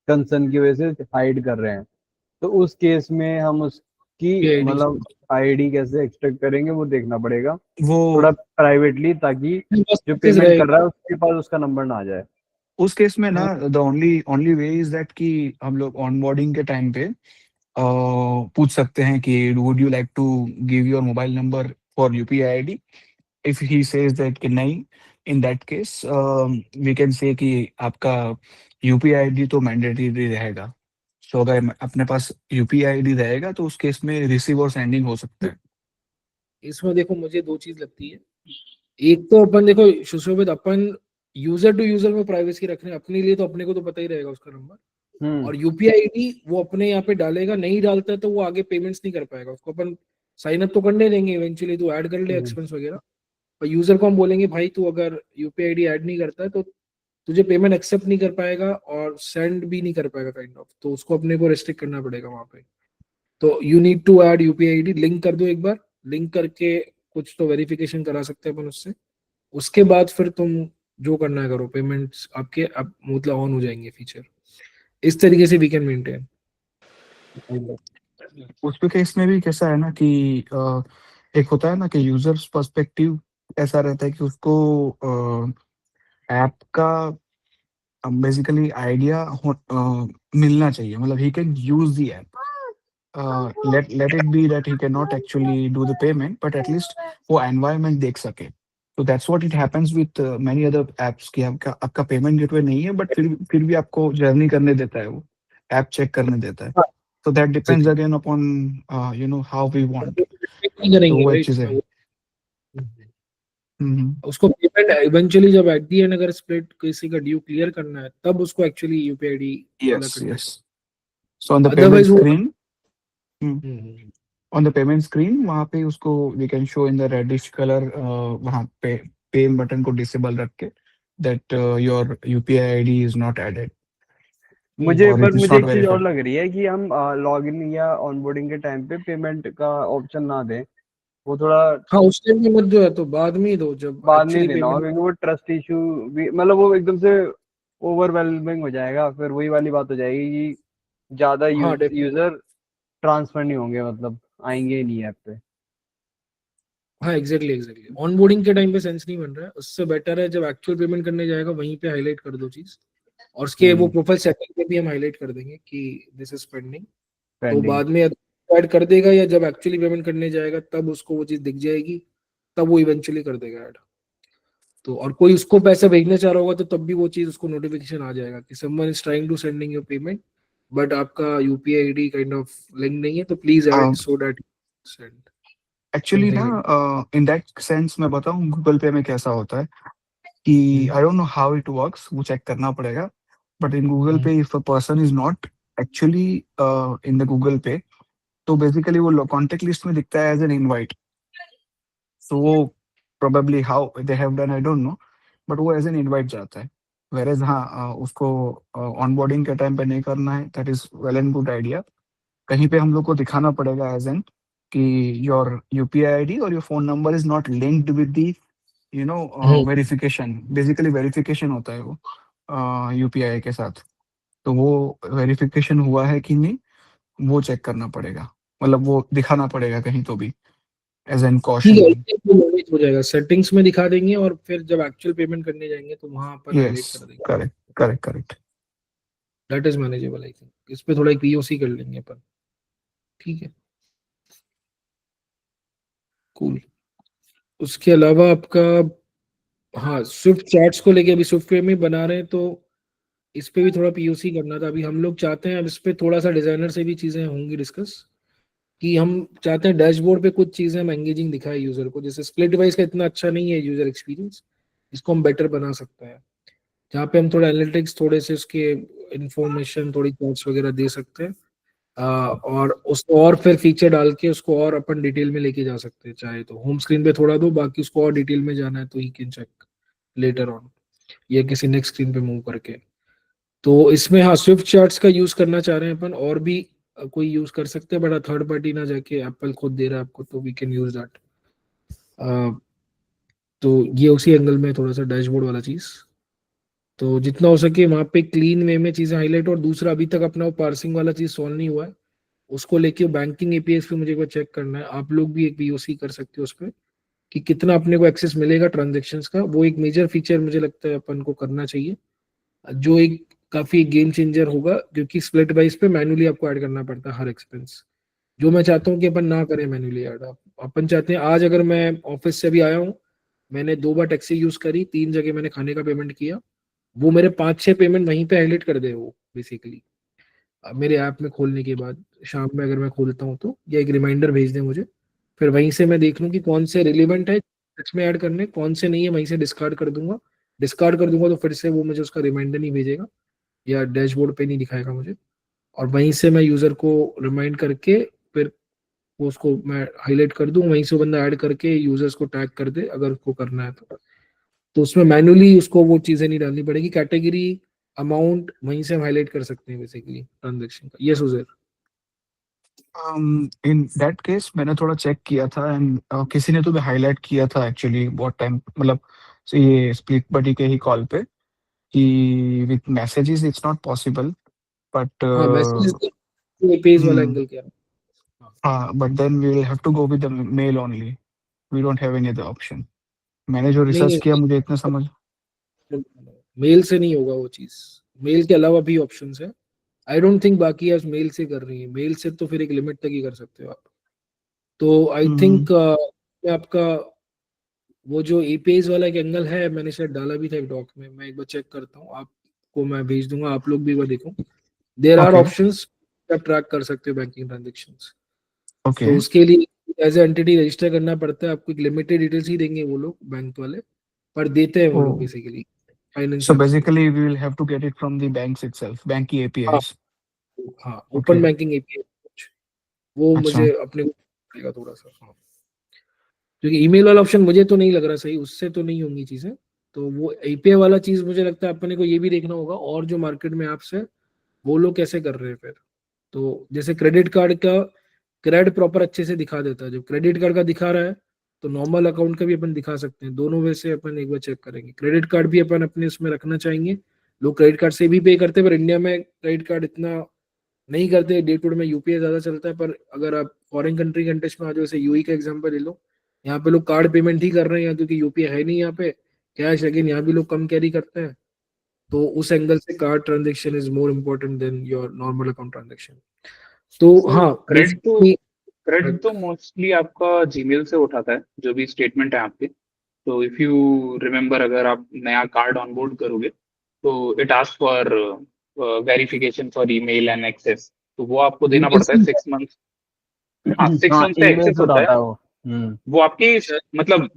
कंसर्न की वजह से हाइड कर रहे हैं, तो उस केस में हम उसकी यूपीआई मतलब आईडी कैसे एक्सट्रैक्ट करेंगे वो देखना पड़ेगा वो थोड़ा प्राइवेटली, ताकि जो पेमेंट कर रहा है उसके पास उसका नंबर ना आ जाए। उस केस में ना the only way is that कि हम लोग ऑनबोर्डिंग के टाइम पे पूछ सकते हैं कि would you like to give your mobile number for UPI ID. If he says that कि नहीं, in that case we can say कि आपका यूपीआई आईडी तो मैंडेटरी रहेगा। सो अगर अपने पास यूपीआई आईडी रहेगा तो उस केस में रिसीव और सेंडिंग हो सकता है। इसमें देखो मुझे दो चीज लगती है। एक तो अपन देखो सुशोभित, अपन यूजर टू यूजर में प्राइवेसी रख रहे हैं अपने लिए, तो अपने को तो पता ही रहेगा उसका नंबर। और यूपीआई आईडी वो अपने यहाँ पे डालेगा, नहीं डालता है तो वो आगे पेमेंट्स नहीं कर पाएगा। उसको अपन साइन अप तो करने देंगे इवेंचुअली, तो ऐड कर ले एक्सपेंस वगैरह। और यूजर को हम बोलेंगे भाई तू अगर यूपीआई आईडी ऐड नहीं करता है तो तुझे पेमेंट एक्सेप्ट नहीं कर पाएगा और सेंड भी नहीं कर पाएगा काइंड ऑफ। तो उसको अपने को रेस्ट्रिक्ट करना पड़ेगा वहां पे। तो you need to add UPI ID, link कर दो एक बार, लिंक करके कुछ तो वेरिफिकेशन करा सकते हैं अपन उससे। उसके बाद फिर तुम जो करना है करो, पेमेंट्स आपके अब मतलब ऑन हो जाएंगे फीचर। इस तरीके से वी कैन मेंटेन। उस पे केस में भी कैसा है ना कि एक होता है ना कि यूजर्स पर्सपेक्टिव ऐसा रहता है कि उसको ऐप का बेसिकली आइडिया मिलना चाहिए। मतलब he can use the app, let it be that he cannot actually do the payment, but at least वो environment देख सके। So that's what it happens with many other apps कि आपका payment gateway नहीं है, बट फिर भी आपको जर्नी करने देता है, वो ऐप चेक करने देता है। So that depends again upon how we want। तो वो एक चीज है। उसको पेमेंट इवेंचुअली जब एट दी एंड अगर स्प्लिट किसी का ड्यू क्लियर करना है तब उसको एक्चुअली यूपीआई आईडी वाला करना है। So on the payment screen, on the payment screen वहाँ पे उसको we can show in the reddish color, वहाँ पे पे बटन को डिसेबल रख के that your UPI ID is not added। मुझे और पर it is मुझे not एक चीज और verified। लग रही है कि हम लॉगिन या ऑनबोर्डिंग के टाइम पे पेमेंट का ऑप्शन ना दें, वो थोड़ा हाँ उस टाइम पे मत जो है तो बाद में ही दो जब बाद में एक्चुअली देना होगा, पेमेंट। क्योंकि वो ट्रस्ट इशू भी, मतलब वो एकदम से ओवरवेलमिंग हो जाएगा, फिर वही वाली बात हो जाएगी कि ज्यादा हाँ यूजर ट्रांसफर नहीं होंगे, मतलब आएंगे ही नहीं ऐप पे। हाँ एग्जैक्टली ऑनबोर्डिंग के टाइम पे सेंस नहीं बन रहा है। उससे बेटर है जब एक्चुअल पेमेंट करने जाएगा वहीं पे हाईलाइट कर दो चीज। और उसके वो प्रोफाइल सेटिंग पे भी हम हाईलाइट कर देंगे कि दिस इज पेंडिंग। तो बाद में ऐड कर देगा या जब एक्चुअली पेमेंट करने जाएगा तब उसको वो चीज दिख जाएगी, तब वो इवेंचुअली कर देगा ऐड। तो और कोई उसको पैसा भेजना चाह रहा होगा तो तब भी वो चीज उसको नोटिफिकेशन आ जाएगा कि someone is trying to sending your payment but आपका UPI ID kind of link नहीं है, तो please add so that send actually something ना लाइक। इन दैट सेंस मैं बताऊं गूगल पे में कैसा होता है कि I don't know how it works, वो चेक करना पड़ेगा। But in Google Pay if a person is not actually in the Google Pay, तो बेसिकली वो कॉन्टेक्ट लिस्ट में दिखता है एज एन इनवाइट। सो वो probably how they have done I don't know, but वो as an invite जाता है। वेरेज हाँ उसको ऑनबोर्डिंग के टाइम पे नहीं करना है, that is well and good idea. कहीं पे हम लोग को दिखाना पड़ेगा एज एन कि योर यूपीआई आईडी और your phone number is not linked with the verification. Basically verification होता है वो यूपीआई के साथ। तो वो वेरिफिकेशन हुआ है कि नहीं वो चेक करना पड़ेगा, मतलब वो दिखाना पड़ेगा कहीं तो भी एज एन ठीक है, कॉशन। वो मैनेज हो जाएगा, सेटिंग्स में दिखा देंगे और फिर जब एक्चुअल पेमेंट करने जाएंगे तो वहां अपन यस, हाईलाइट कर देंगे। Correct correct correct. That is manageable I think, इस पे थोड़ा एक पीओसी कर लेंगे अपन। ठीक है, कूल। उसके अलावा आपका, हाँ, स्विफ्ट चैट्स को लेके अभी स्विफ्ट वे में बना रहे हैं तो इस पे भी थोड़ा पीओसी करना था। अभी हम लोग चाहते हैं, अब इस पे थोड़ा सा डिजाइनर से भी चीजें होंगी डिस्कस, कि हम चाहते हैं डैशबोर्ड पे कुछ चीजें हम एंगेजिंग दिखाए यूजर को। जैसे स्प्लिट डिवाइस का इतना अच्छा नहीं है यूजर एक्सपीरियंस, इसको हम बेटर बना सकते हैं, जहाँ पे हम थोड़ा एनालिटिक्स, थोड़े से उसके इंफॉर्मेशन, थोड़ी चार्ट्स वगैरह दे सकते हैं। और उसको और फिर फीचर डाल के उसको और अपन डिटेल में लेके जा सकते हैं। चाहे तो होम स्क्रीन पे थोड़ा दो, बाकी उसको और डिटेल में जाना है तो he can check later on, या किसी नेक्स्ट स्क्रीन पे मूव करके। तो इसमें हाँ, स्विफ्ट चार्ट्स का यूज करना चाह रहे हैं अपन, और भी कोई यूज कर सकते हैं, बट थर्ड पार्टी ना जाके एप्पल खुद दे रहा है आपको, तो वी कैन यूज दैट। तो ये उसी एंगल में थोड़ा सा डैशबोर्ड वाला चीज, तो जितना हो सके वहां पे क्लीन वे में चीजें हाईलाइट। और दूसरा, अभी तक अपना वो पार्सिंग वाला चीज सॉल्व नहीं हुआ है, उसको लेके बैंकिंग एपीआई पे मुझे एक बार चेक करना है। आप लोग भी एक पीओसी कर सकते हो उस पर, कि कितना अपने को एक्सेस मिलेगा ट्रांजेक्शन्स का। वो एक मेजर फीचर मुझे लगता है अपन को करना चाहिए, जो एक काफी गेम चेंजर होगा, क्योंकि स्प्लिट वाइज पे मैन्युअली आपको ऐड करना पड़ता है हर एक्सपेंस, जो मैं चाहता हूँ कि अपन ना करें मैन्युअली ऐड। अपन चाहते हैं, आज अगर मैं ऑफिस से भी आया हूँ, मैंने 2 बार टैक्सी यूज करी, 3 जगह मैंने खाने का पेमेंट किया, वो मेरे 5-6 पेमेंट वहीं पे हाईलाइट कर दे वो बेसिकली, मेरे ऐप में खोलने के बाद शाम में अगर मैं खोलता हूँ तो, या एक रिमाइंडर भेज दे मुझे, फिर वहीं से मैं देख लूँ कि कौन से रिलेवेंट है सच में ऐड करने, कौन से नहीं है वहीं से डिस्कार्ड कर दूंगा। डिस्कार्ड कर दूंगा तो फिर से वो मुझे उसका रिमाइंडर नहीं भेजेगा या डैशबोर्ड पे नहीं दिखाएगा मुझे, और वहीं से मैं यूजर को रिमाइंड करके फिर वो उसको मैं हाईलाइट कर दूं, वहीं से वो बंदा ऐड करके यूजर्स को टैग कर दे अगर उसको करना है तो उसमें मैन्युअली उसको वो चीजें नहीं डालनी पड़ेगी। कैटेगरी, अमाउंट वहीं से हम हाईलाइट कर सकते हैं बेसिकली ट्रांजेक्शन का। Yes Uzair. In that case मैंने थोड़ा चेक किया था एंड किसी ने तो भी हाईलाइट किया था एक्चुअली बहुत टाइम, मतलब ये स्प्लिट बडी के ही कॉल पे कि with messages it's not possible, but हाँ, मैसेज पेज वाला एंगल क्या है? हाँ, हाँ but then we will have to go with the mail only, we don't have any other option. मैंने जो नहीं रिसर्च किया नहीं, मुझे इतना समझ। मेल से नहीं होगा वो चीज, मेल के अलावा भी ऑप्शंस है। आई डोंट थिंक बाकी आज मेल से कर रही है, मेल से तो फिर एक लिमिट तक ही कर सकते हो आप। तो आई हम्म, थिंक आपका वो जो एपीआईज वाला एक एंगल है, मैंने शायद डाला भी था एक डॉक में, मैं एक बार चेक करता हूँ, आपको मैं भेज दूंगा, आप लोग भी एक बार देखो। देर आर ओके ऑप्शंस, आप ट्रैक कर सकते हो बैंकिंग ट्रांजेक्शंस। ओके। तो उसके लिए एज एंटिटी रजिस्टर करना पड़ता है आपको, एक लिमिटेड डिटेल्स ही देंगे वो लोग बैंक वाले, पर देते हैं वो ओ लोग बेसिकली फाइनेंस सो ऐप्स को। Basically we will have to get it from the banks itself, bank की हाँ एपीआईज। हाँ, ओके, ओपन बैंकिंग एपीआई वो अच्छा। मुझे अपने को पड़ेगा थोड़ा सा। हाँ, क्योंकि ईमेल वाला ऑप्शन मुझे तो नहीं लग रहा सही, उससे तो नहीं होंगी चीजें। तो वो एपीआई वाला चीज मुझे लगता है अपने को ये भी देखना होगा, और जो मार्केट में ऐप्स है वो लोग कैसे कर रहे हैं फिर। तो जैसे क्रेडिट कार्ड का क्रेडिट प्रॉपर अच्छे से दिखा देता है, जो क्रेडिट कार्ड का दिखा रहा है तो नॉर्मल अकाउंट का भी अपन दिखा सकते हैं। दोनों वे से अपन एक बार चेक करेंगे। क्रेडिट कार्ड भी अपन अपने उसमें रखना चाहेंगे, लोग क्रेडिट कार्ड से भी पे करते हैं, पर इंडिया में क्रेडिट कार्ड इतना नहीं करते, डे टू डे में यूपीआई ज्यादा चलता है। पर अगर आप फॉरेन कंट्री कंटेक्स्ट में आ जाओ, जैसे यूएई का एग्जांपल ले लो, यहाँ पे लोग कार्ड पेमेंट ही कर रहे हैं यहाँ, क्योंकि यूपीआई है नहीं यहाँ पे, कैश अगेन यहाँ भी लोग कम कैरी करते हैं। तो उस एंगल से card transaction is more important then your normal account transaction. तो तो हाँ, क्रेडिट तो बेसिकली क्रेडिट तो मोस्टली आपका जीमेल से उठाता है, जो भी स्टेटमेंट है आपके। तो इफ यू रिमेम्बर, अगर आप नया कार्ड ऑनबोर्ड करोगे तो it ask for verification for email and access, तो वो आपको देना ईमेल पड़ता है से 6 मंथ। हाँ, 6 हाँ मंथ का ईमेल एक्सेस से होता उठाता है। है वो। वो आपके मतलब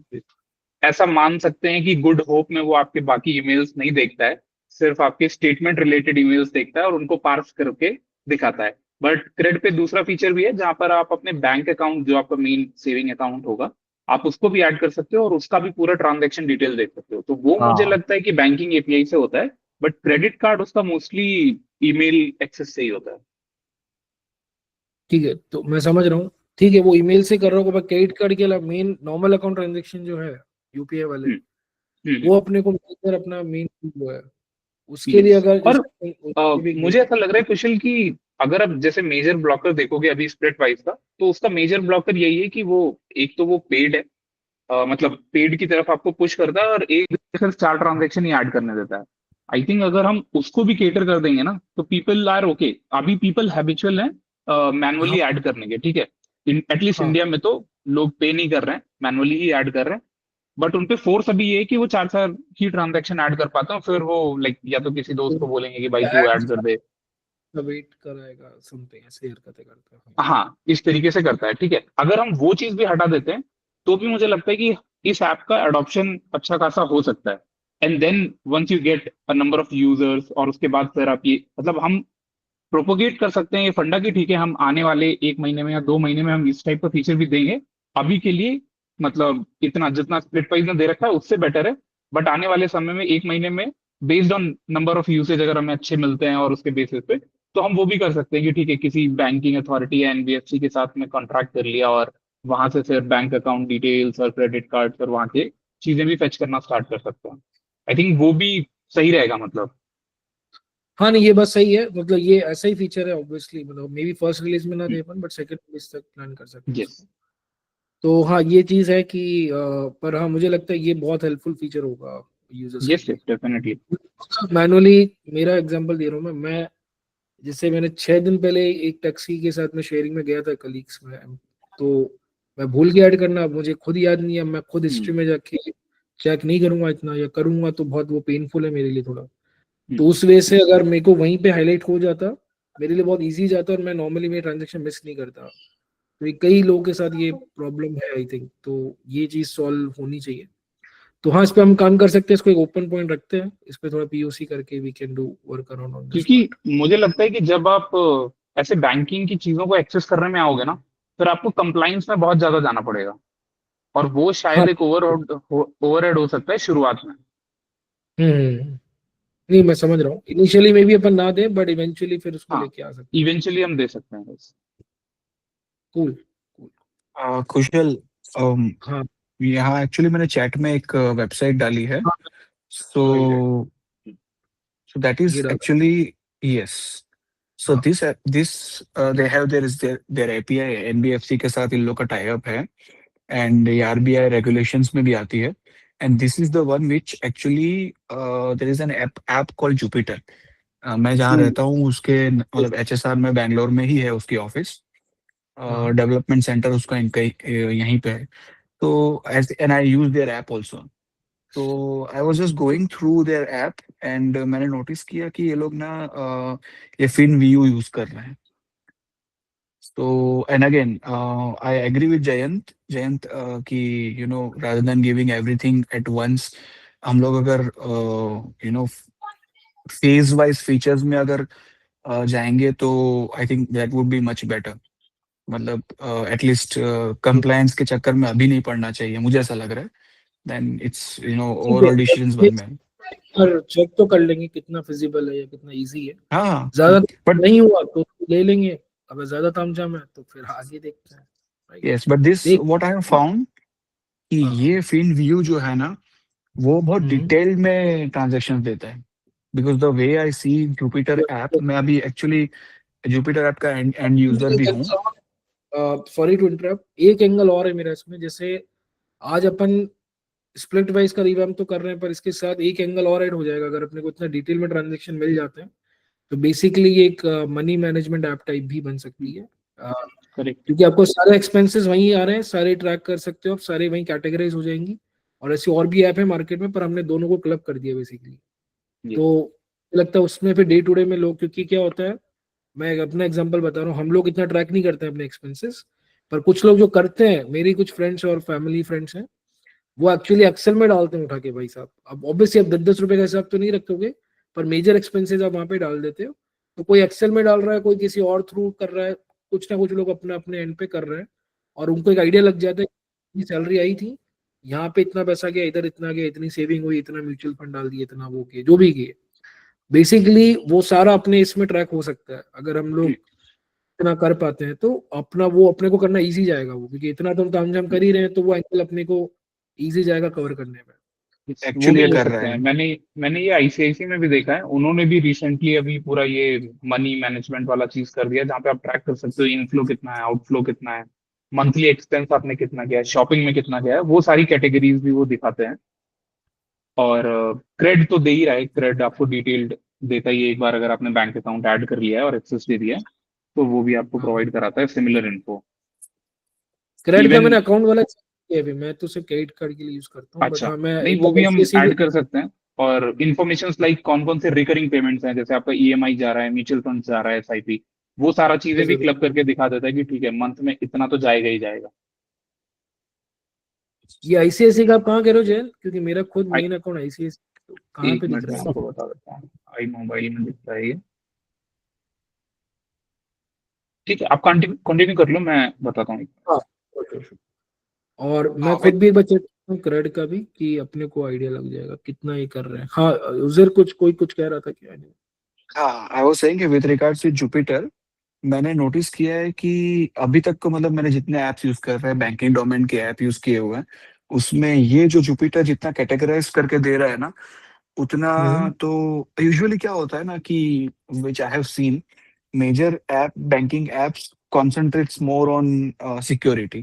ऐसा मान सकते हैं कि गुड होप में वो आपके बाकी ईमेल्स नहीं देखता है, सिर्फ आपके स्टेटमेंट रिलेटेड ईमेल्स देखता है और उनको पार्स करके दिखाता है। बट क्रेड पे दूसरा फीचर भी है जहां पर आप अपने बैंक अकाउंट, जो आपका मेन सेविंग अकाउंट होगा, आप उसको भी ऐड कर सकते हो और उसका भी पूरा ट्रांजैक्शन डिटेल देख सकते हो। तो वो मुझे हाँ लगता है कि बैंकिंग एपीआई से होता है, बट क्रेडिट कार्ड उसका मोस्टली ईमेल एक्सेस से ही होता है। ठीक है, तो मैं समझ रहा हूँ। ठीक है, वो ईमेल से कर रहा होगा, पर क्रेडिट कार्ड के अलावा मेन नॉर्मल अकाउंट ट्रांजेक्शन जो है यूपीआई वाले, हम्म हम्म वो अपने को मेजर अपना मेन वो है, उसके लिए यस। अगर और जैसे भी एक मुझे ऐसा लग रहा है कुशल कि अगर आप जैसे मेजर ब्लॉकर देखोगे अभी स्प्लिट वाइज का, तो उसका मेजर ब्लॉकर यही है कि वो एक तो वो पेड है, मतलब पेड की तरफ आपको पुश करता है, और एक सिर्फ 4 ट्रांजेक्शन ही ऐड करने देता है। आई थिंक अगर हम उसको भी केटर कर देंगे ना, तो पीपल आर ओके। अभी पीपल हैबिचुअल हैं हाँ मैनुअली ऐड करने के, ठीक है। एटलीस्ट हाँ इंडिया में तो लोग पे नहीं कर रहे हैं, मैनुअली ही ऐड कर रहे हैं। बट उनपे फोर्स अभी ये है कि वो 4 4 ही ट्रांजेक्शन ऐड कर पाते हैं, फिर वो लाइक या तो किसी दोस्त को बोलेंगे कि भाई तू ऐड कर दे। वेट कराएगा, समथिंग ऐसे हरकतें करता है। हाँ, इस तरीके से करता है, ठीक है। अगर हम वो चीज भी हटा देते हैं तो भी मुझे लगता है कि इस ऐप का अडॉप्शन अच्छा खासा हो सकता है। And then once you get a number of users, और उसके बाद फिर आप ये मतलब हम प्रोपोगेट कर सकते हैं ये फंडा की, ठीक है, हम आने वाले 1 महीने में या 2 महीने में हम इस टाइप का फीचर भी देंगे। अभी के लिए मतलब इतना जितना स्प्लिट प्राइस में दे रखा है उससे बेटर है, बट आने वाले समय में 1 महीने में based on number of usage अगर हमें अच्छे मिलते हैं और उसके बेसिस पे, तो हम वो भी कर सकते हैं कि ठीक है, किसी बैंकिंग अथॉरिटी या एनबीएफसी के साथ में कॉन्ट्रैक्ट कर लिया और वहां से फिर बैंक अकाउंट डिटेल्स और क्रेडिट कार्ड और वहां के चीजें भी फेच करना स्टार्ट कर सकते हैं। आई थिंक वो भी सही रहेगा मतलब। हाँ नहीं, ये बात सही है, मतलब ये ऐसा ही फीचर है ऑब्वियसली, मतलब मे बी फर्स्ट रिलीज में ना दे पाए, बट सेकंड रिलीज तक प्लान कर सकते हैं यस इसको। तो हाँ, ये चीज है कि पर हाँ मुझे लगता है ये बहुत हेल्पफुल फीचर होगा यूजर्स के यस लिए। Yes definitely. मैनुअली मेरा एग्जांपल दे रहा हूँ मैं जैसे मैंने 6 दिन पहले एक टैक्सी के साथ में शेयरिंग में गया था कलीग्स में, तो मैं भूल गया ऐड करना, मुझे खुद याद नहीं है, मैं खुद हिस्ट्री में जाके चेक नहीं करूंगा इतना, या करूंगा तो बहुत वो पेनफुल है मेरे लिए थोड़ा। तो उस वजह से अगर मेरे को वहीं पे हाईलाइट हो जाता, मेरे लिए बहुत इजी जाता और मैं नॉर्मली मेरे ट्रांजेक्शन मिस नहीं करता। तो ये कई लोगों के साथ ये प्रॉब्लम है आई थिंक, तो ये चीज सॉल्व होनी चाहिए। तो हाँ, इस पे हम काम कर सकते हैं, इसको एक ओपन पॉइंट रखते हैं, इस पे थोड़ा पीओसी करके we can do work around on this क्योंकि पार्ट। मुझे लगता है कि जब आप ऐसे बैंकिंग की चीजों को एक्सेस करने में आओगे ना, फिर आपको कंप्लाइंस में बहुत ज्यादा जाना पड़ेगा, और वो हाँ। शायद एक ओवरहेड हो सकता है शुरुआत में। हम्म। नहीं, मैं समझ रहा हूँ, इनिशियली में भी अपन ना दे, बट इवेंचुअली फिर उसको हाँ, लेके आ सकते हैं। इवेंचुअली हम दे सकते हैं बस। Cool cool. कुशल, हाँ यहाँ एक्चुअली मैंने चैट में एक वेबसाइट डाली है। हाँ, right right, so so that ये इज डाला। एक्चुअली, यस, सो हाँ this they have there API NBFC के साथ इन लोग का टाई अप है, एंड ये आरबीआई रेगुलेशंस में भी आती है। And this is the one which actually there is an app called Jupiter. मैं जहाँ हम्म, रहता हूँ उसके मतलब एचएसआर में, बैंगलोर में ही है उसकी ऑफिस। हाँ डेवलपमेंट सेंटर उसका इनका यहीं पे है। तो as and I use their app also. तो I was just going through their app, and मैंने नोटिस किया कि ये लोग ना ये फिन व्यू यूज कर रहे हैं। तो and again I agree with Jayant कि rather than giving everything at once, हम लोग अगर फेज वाइज फीचर्स में अगर जाएंगे तो I think that would be much better. मतलब एटलीस्ट कंप्लायंस के चक्कर में अभी नहीं पड़ना चाहिए, मुझे ऐसा लग रहा है। देन इट्स ठीक है, ओवरऑल डिसीजंस वन में। पर चेक तो कर लेंगे कितना फिजिबल है या कितना इजी है। हाँ, ज्यादा बट नहीं हुआ तो ले लेंगे, अगर ज्यादा तामझाम है तो फिर आगे देखते हैं। राइट, यस, बट दिस देख। व्हाट आई हैव फाउंड कि हाँ। ये फिन व्यू जो है ना, वो बहुत हम्म। डिटेल्ड में ट्रांजेक्शन देता है। Because the way I see Jupiter app, मैं अभी एक्चुअली जुपिटर ऐप का एंड यूजर भी हूँ। सॉरी टू इंटरप्ट, एक एंगल और है मेरा इसमें, जैसे आज अपन स्प्लिट वाइज का रिवैम्प तो कर रहे हैं, पर इसके साथ एक एंगल और ऐड हो जाएगा अगर अपने को इतना डिटेल में ट्रांजेक्शन मिल जाते हैं, तो बेसिकली ये एक मनी मैनेजमेंट ऐप टाइप भी बन सकती है। करेक्ट। क्योंकि आपको सारे एक्सपेंसेस वहीं आ रहे हैं, सारे ट्रैक कर सकते हो आप, सारे वहीं कैटेगराइज हो जाएंगी, और ऐसी और भी ऐप है मार्केट में, पर हमने दोनों को क्लब कर दिया बेसिकली। ये तो लगता है उसमें फिर डे टू डे में लोग, क्योंकि क्या होता है, मैं एक अपना एग्जांपल बता रहा हूँ, हम लोग इतना ट्रैक नहीं करते हैं अपने एक्सपेंसेस, पर कुछ लोग जो करते हैं, मेरी कुछ फ्रेंड्स और फैमिली फ्रेंड्स हैं, वो एक्चुअली एक्सेल में डालते हैं उठा के भाई साहब। अब ऑब्वियसली आप 10-10 रुपए का हिसाब तो नहीं रखोगे, पर मेजर एक्सपेंसेस आप वहां पे डाल देते हो। तो कोई एक्सेल में डाल रहा है, कोई किसी और थ्रू कर रहा है, कुछ ना कुछ लोग अपने अपने एंड पे कर रहे हैं, और उनको एक आइडिया लग जाता है कि सैलरी आई थी, यहाँ पे इतना पैसा गया, इधर इतना गया, इतनी सेविंग हुई, इतना म्यूचुअल फंड डाल दिए, इतना वो किए, जो भी किए, बेसिकली वो सारा अपने इसमें ट्रैक हो सकता है। अगर हम लोग इतना कर पाते हैं तो अपना वो अपने को करना इजी जाएगा, वो क्योंकि इतना तो हम तामझाम कर ही रहे हैं, तो वो एंगल अपने को इजी जाएगा कवर करने में। वो एक्चुअली भी ये हो कर सकता रहे है। हैं। मैंने ये आईसीआईसी में भी देखा है, उन्होंने भी रिसेंटली अभी पूरा ये मनी मैनेजमेंट वाला चीज कर दिया, जहाँ पे आप ट्रैक कर सकते हो इनफ्लो कितना है, आउटफ्लो कितना है, मंथली एक्सपेंस आपने कितना किया है, शॉपिंग में कितना किया है, वो सारी कैटेगरीज भी वो दिखाते हैं। और क्रेड तो दे ही रहा है, क्रेड आपको डिटेल्ड देता ही है एक बार, अगर आपने बैंक अकाउंट ऐड कर लिया है और एक्सेस दे दिया है, तो वो भी आपको हाँ, प्रोवाइड कराता है सिमिलर इन्फो। क्रेडिट का इवन मैंने अकाउंट वाला किया अभी, मैं तो सिर्फ क्रेडिट कार्ड के लिए यूज करता हूँ, बट अच्छा, हाँ मैं नहीं एक वो भी हम ICICI भी। ऐड कर सकते हैं। और इन्फॉर्मेशन लाइक कौन कौन से रिकरिंग पेमेंट्स हैं, जैसे आपका ईएमआई जा रहा है, म्यूचुअल फंड जा रहा है, एसआईपी, वो सारा चीजें भी जरूर, क्लब करके दिखा देता है कि ठीक है मंथ में इतना तो जाएगा ही जाएगा। ये आईसीआईसी का आप कहाँ कह रहे हो जैन? क्योंकि मेरा खुद आई, मेन अकाउंट आईसीआईसी, तो कहाँ एक पे दिख मिनट में रहा है? आपको बता देता हूँ, आई मोबाइल में दिखता है ये। ठीक है, आप कंटिन्यू कंटिन्यू कर लो, मैं बताता हूँ। हाँ, sure, sure। और मैं हाँ मैं खुद भी एक बार चेक करता हूँ क्रेडिट का भी, कि अपने को आइडिया लग जाएगा कितना ये कर रहे हैं। हाँ, यूजर कुछ कह रहा था क्या? नहीं। हाँ I was saying with regards to Jupiter, मैंने नोटिस किया है कि अभी तक को मतलब मैंने जितने ऐप्स यूज कर रहे हैं, बैंकिंग डोमेन के ऐप यूज किए हुए हैं, उसमें ये जो जुपिटर जितना कैटेगराइज करके दे रहा है ना, उतना हम्म। तो यूजुअली क्या होता है ना कि which I have seen major app banking apps concentrates more on security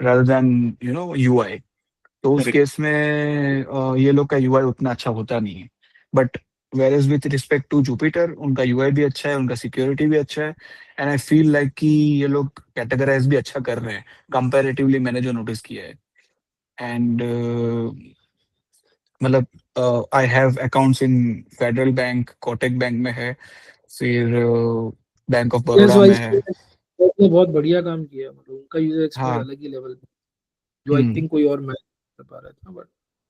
rather than UI। तो उस करेक्ट। केस में ये लोग का यूआई उतना अच्छा होता नहीं है। But where is with respect to Jupiter, उनका यूआई भी अच्छा है, उनका सिक्योरिटी भी अच्छा है, एंड आई फील लाइक कि ये लोग कैटेगराइज भी अच्छा कर रहे हैं कंपैरेटिवली, मैंने जो नोटिस किया है। एंड मतलब I have accounts in federal bank, Kotak bank में है, फिर बैंक ऑफ एक्सपीरियंस बड़ौदा में वाइज है। ने बहुत बढ़िया काम किया, मतलब उनका यूजर एक्सपीरियंस हाँ। अलग ही लेवल, जो आई हम्म। थिंक कोई और मैच कर पा रहा था, बट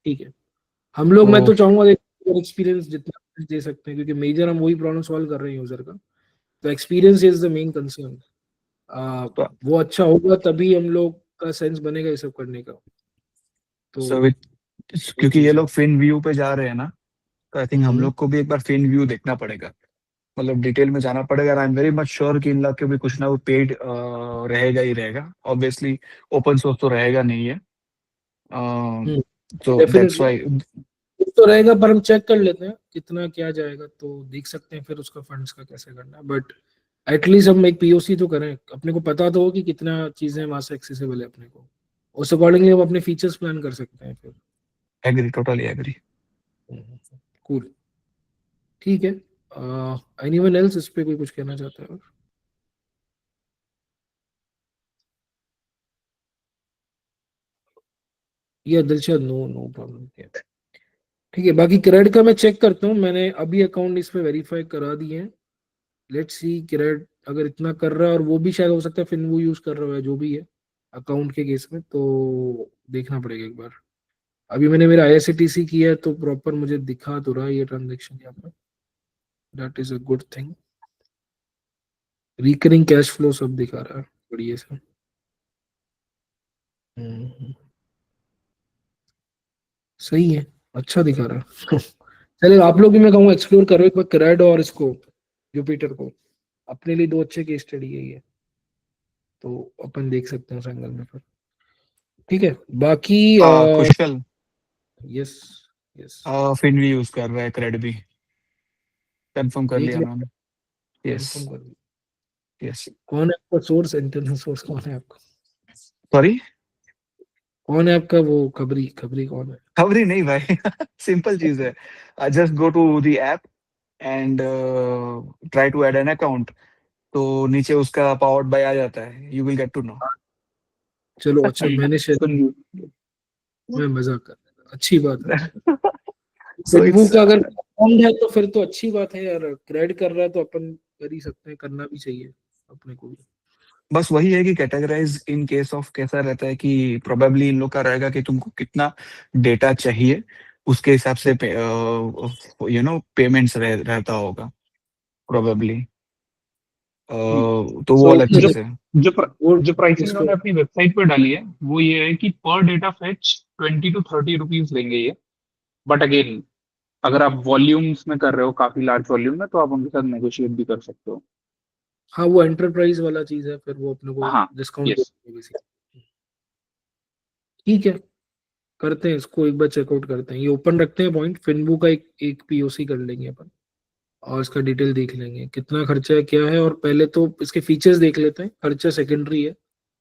ठीक है। हम लोग, मैं तो तो चाहूंगा एक्सपीरियंस जितना दे सकते हैं, क्योंकि मेजर हम वही प्रॉब्लम सॉल्व कर रहे हैं यूजर का, तो experience is the main concern. तो वो अच्छा होगा तभी हम लोग का सेंस बनेगा ये सब करने का, तो सो विथ, ये क्योंकि ये चीज है। लोग फिन व्यू पे जा रहे हैं ना, तो आई थिंक हम हम्म। लोग को भी एक बार फिन व्यू देखना पड़ेगा, मतलब डिटेल में जाना पड़ेगा। I am very much sure कि इन लोग के भी कुछ ना वो पेड रहेगा ही रहेगा, ऑब्वियसली ओपन सोर्स तो रहेगा नहीं है। तो दैट्स डेफिनेटली व्हाई। तो रहेगा, पर हम चेक कर लेते हैं कितना क्या जाएगा, तो देख सकते हैं फिर उसका फंड्स का कैसे करना है। बट एटलीस्ट हम एक पीओसी तो करें, अपने को पता तो हो कि कितना चीजें वहां से एक्सेसिबल है अपने को, उस अकॉर्डिंगली हम अपने फीचर्स प्लान कर सकते हैं फिर। Agree, totally agree. कूल, ठीक है। एनीवन एल्स इस पे कोई कुछ कहना चाहता है? और या दिलशाद, नो नो प्रॉब्लम। ठीक है, बाकी क्रेडिट का मैं चेक करता हूँ, मैंने अभी अकाउंट इस पे वेरीफाई करा दिए हैं। लेट्स सी क्रेडिट अगर इतना कर रहा है, और वो भी शायद हो सकता है फिर वो यूज कर रहा है, जो भी है अकाउंट के केस में, तो देखना पड़ेगा एक बार। अभी मैंने मेरा IRCTC किया है, तो प्रॉपर मुझे दिखा तो रहा है ये ट्रांजेक्शन यहाँ पर, that is a good thing. Recurring cash flow सब दिखा रहा है बढ़िया से। हम्म, सही है, अच्छा दिखा रहा है। चलिए, आप लोग भी मैं कहूँगा एक्सप्लोर करो एक बार क्रेड और इसको, जुपिटर को, अपने लिए दो अच्छे केस स्टडी है ये, तो अपन देख सकते हैं उस एंगल में फिर। ठीक है, बाकी कुशल यस, यस, फिन भी यूज कर रहा है, क्रेड भी कंफर्म कर देख लिया ले, मैंने। यस। कंफर्म कर लो। यस। कौन है आपका सोर्स, इंटरनल सोर्स कौन है आपका? सॉरी, कौन है आपका वो खबरी, खबरी कौन है? खबरी नहीं भाई। सिंपल चीज है, just go to the app and try to add an account, तो नीचे उसका पावर्ड बाय आ जाता है, you will get to know. चलो अच्छा, मैंने शेयर, सुन, मैं मजाक कर रहा अच्छी बात है। So फेसबुक it's अगर फंड है तो फिर तो अच्छी बात है यार, क्रेडिट कर रहा है तो अपन कर ही सकते हैं, करना भी चाहिए अपने को भी। बस वही है कि कैटेगराइज इन केस ऑफ कैसा रहता है कि प्रोबेबली इन लोग का रहेगा कि तुमको कितना डेटा चाहिए, उसके हिसाब से पेमेंट्स रहता होगा प्रोबेबली। तो वो So, अलग जो चीज है। जो वो जो प्राइसिंग इसको उन्होंने अपनी वेबसाइट पे डाली है वो ये है कि पर डेटा फेच 20 to 30 रुपीज लेंगे ये। बट अगेन, अगर आप वॉल्यूम्स में कर रहे हो, काफी लार्ज वॉल्यूम में, तो आप उनके साथ नेगोशिएट भी कर सकते हो। हाँ वो एंटरप्राइज वाला चीज है, फिर वो अपने को हाँ, डिस्काउंट यस। ठीक है, करते हैं इसको एक बार चेकआउट करते हैं, ये ओपन रखते हैं पॉइंट, फिनबू का एक पीओसी कर लेंगे अपन, और इसका डिटेल देख लेंगे कितना खर्चा है क्या है, और पहले तो इसके फीचर्स देख लेते हैं, खर्चा सेकेंडरी है,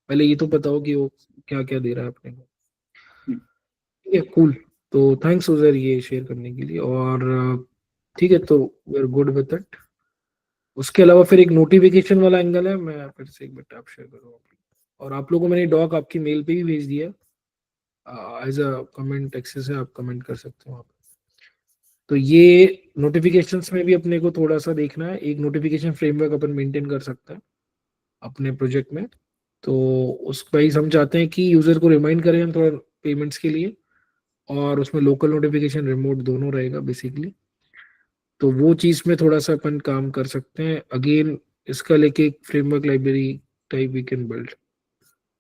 पहले ये तो पता हो कि वो क्या क्या दे रहा है अपने को। ठीक है, कूल। तो थैंक्स उजर ये शेयर करने के लिए, और ठीक है, तो we are good with it. उसके अलावा फिर एक नोटिफिकेशन वाला एंगल है, मैं फिर से एक बार टैब शेयर करूँ, और आप लोगों को मैंने डॉक आपकी मेल पे भी भेज दिया, एज अ कमेंट एक्सेस है, आप कमेंट कर सकते हो वहाँ पे। तो ये नोटिफिकेशंस में भी अपने को थोड़ा सा देखना है, एक नोटिफिकेशन फ्रेमवर्क अपन मेंटेन कर सकते हैं अपने प्रोजेक्ट में। तो उस वाइज हम चाहते हैं कि यूजर को रिमाइंड करें हम थोड़ा पेमेंट्स के लिए, और उसमें लोकल नोटिफिकेशन रिमोट दोनों रहेगा बेसिकली। तो वो चीज में थोड़ा सा अपन काम कर सकते हैं, अगेन इसका लेके एक framework library type we can build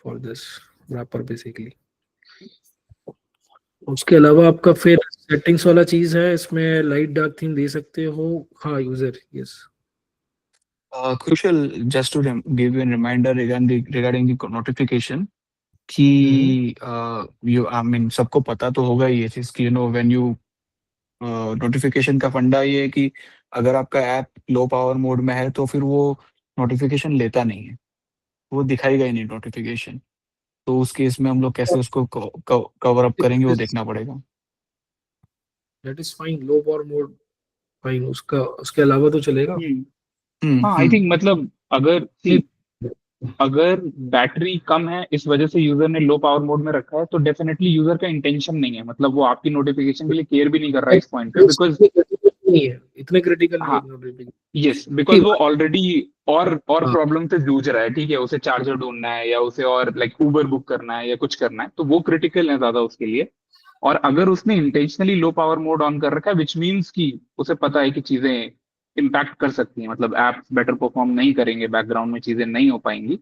for this wrapper basically. उसके अलावा आपका फिर सेटिंग्स वाला चीज है, इसमें लाइट डार्क थीम दे सकते हो। हाँ user, yes. Crucial just to give you reminder regarding the notification कि यू आई मीन सबको पता तो होगा ये चीज कि व्हेन यू नोटिफिकेशन का फंडा ये है कि अगर आपका ऐप लो पावर मोड में है तो फिर वो नोटिफिकेशन लेता नहीं है, वो दिखाएगा ही नहीं नोटिफिकेशन। तो उस केस में हम लोग कैसे उसको कवर अप करेंगे वो देखना पड़ेगा। That is fine, low power mode fine, उसका उसके अलावा तो चलेगा। हाँ, आई थिंक मतलब अगर नहीं, अगर बैटरी कम है इस वजह से यूजर ने लो पावर मोड में रखा है, तो डेफिनेटली यूजर का इंटेंशन नहीं है, मतलब वो आपकी नोटिफिकेशन के लिए केयर भी नहीं कर रहा है इस पॉइंट पे, बिकॉज नहीं है, इतने क्रिटिकल नहीं हाँ, है नोटिफिकेशन। यस, बिकॉज ठीक वो बात। ऑलरेडी और हाँ, प्रॉब्लम से जूझ रहा है, ठीक है, उसे चार्जर ढूंढना है या उसे और लाइक उबर बुक करना है या कुछ करना है, तो वो क्रिटिकल है ज्यादा उसके लिए। और अगर उसने intentionally low power mode on कर रखा है, विच मीन्स कि उसे पता है कि चीजें इम्पैक्ट कर सकती हैं, मतलब ऐप बेटर परफॉर्म नहीं करेंगे, बैकग्राउंड में चीजें नहीं हो पाएंगी,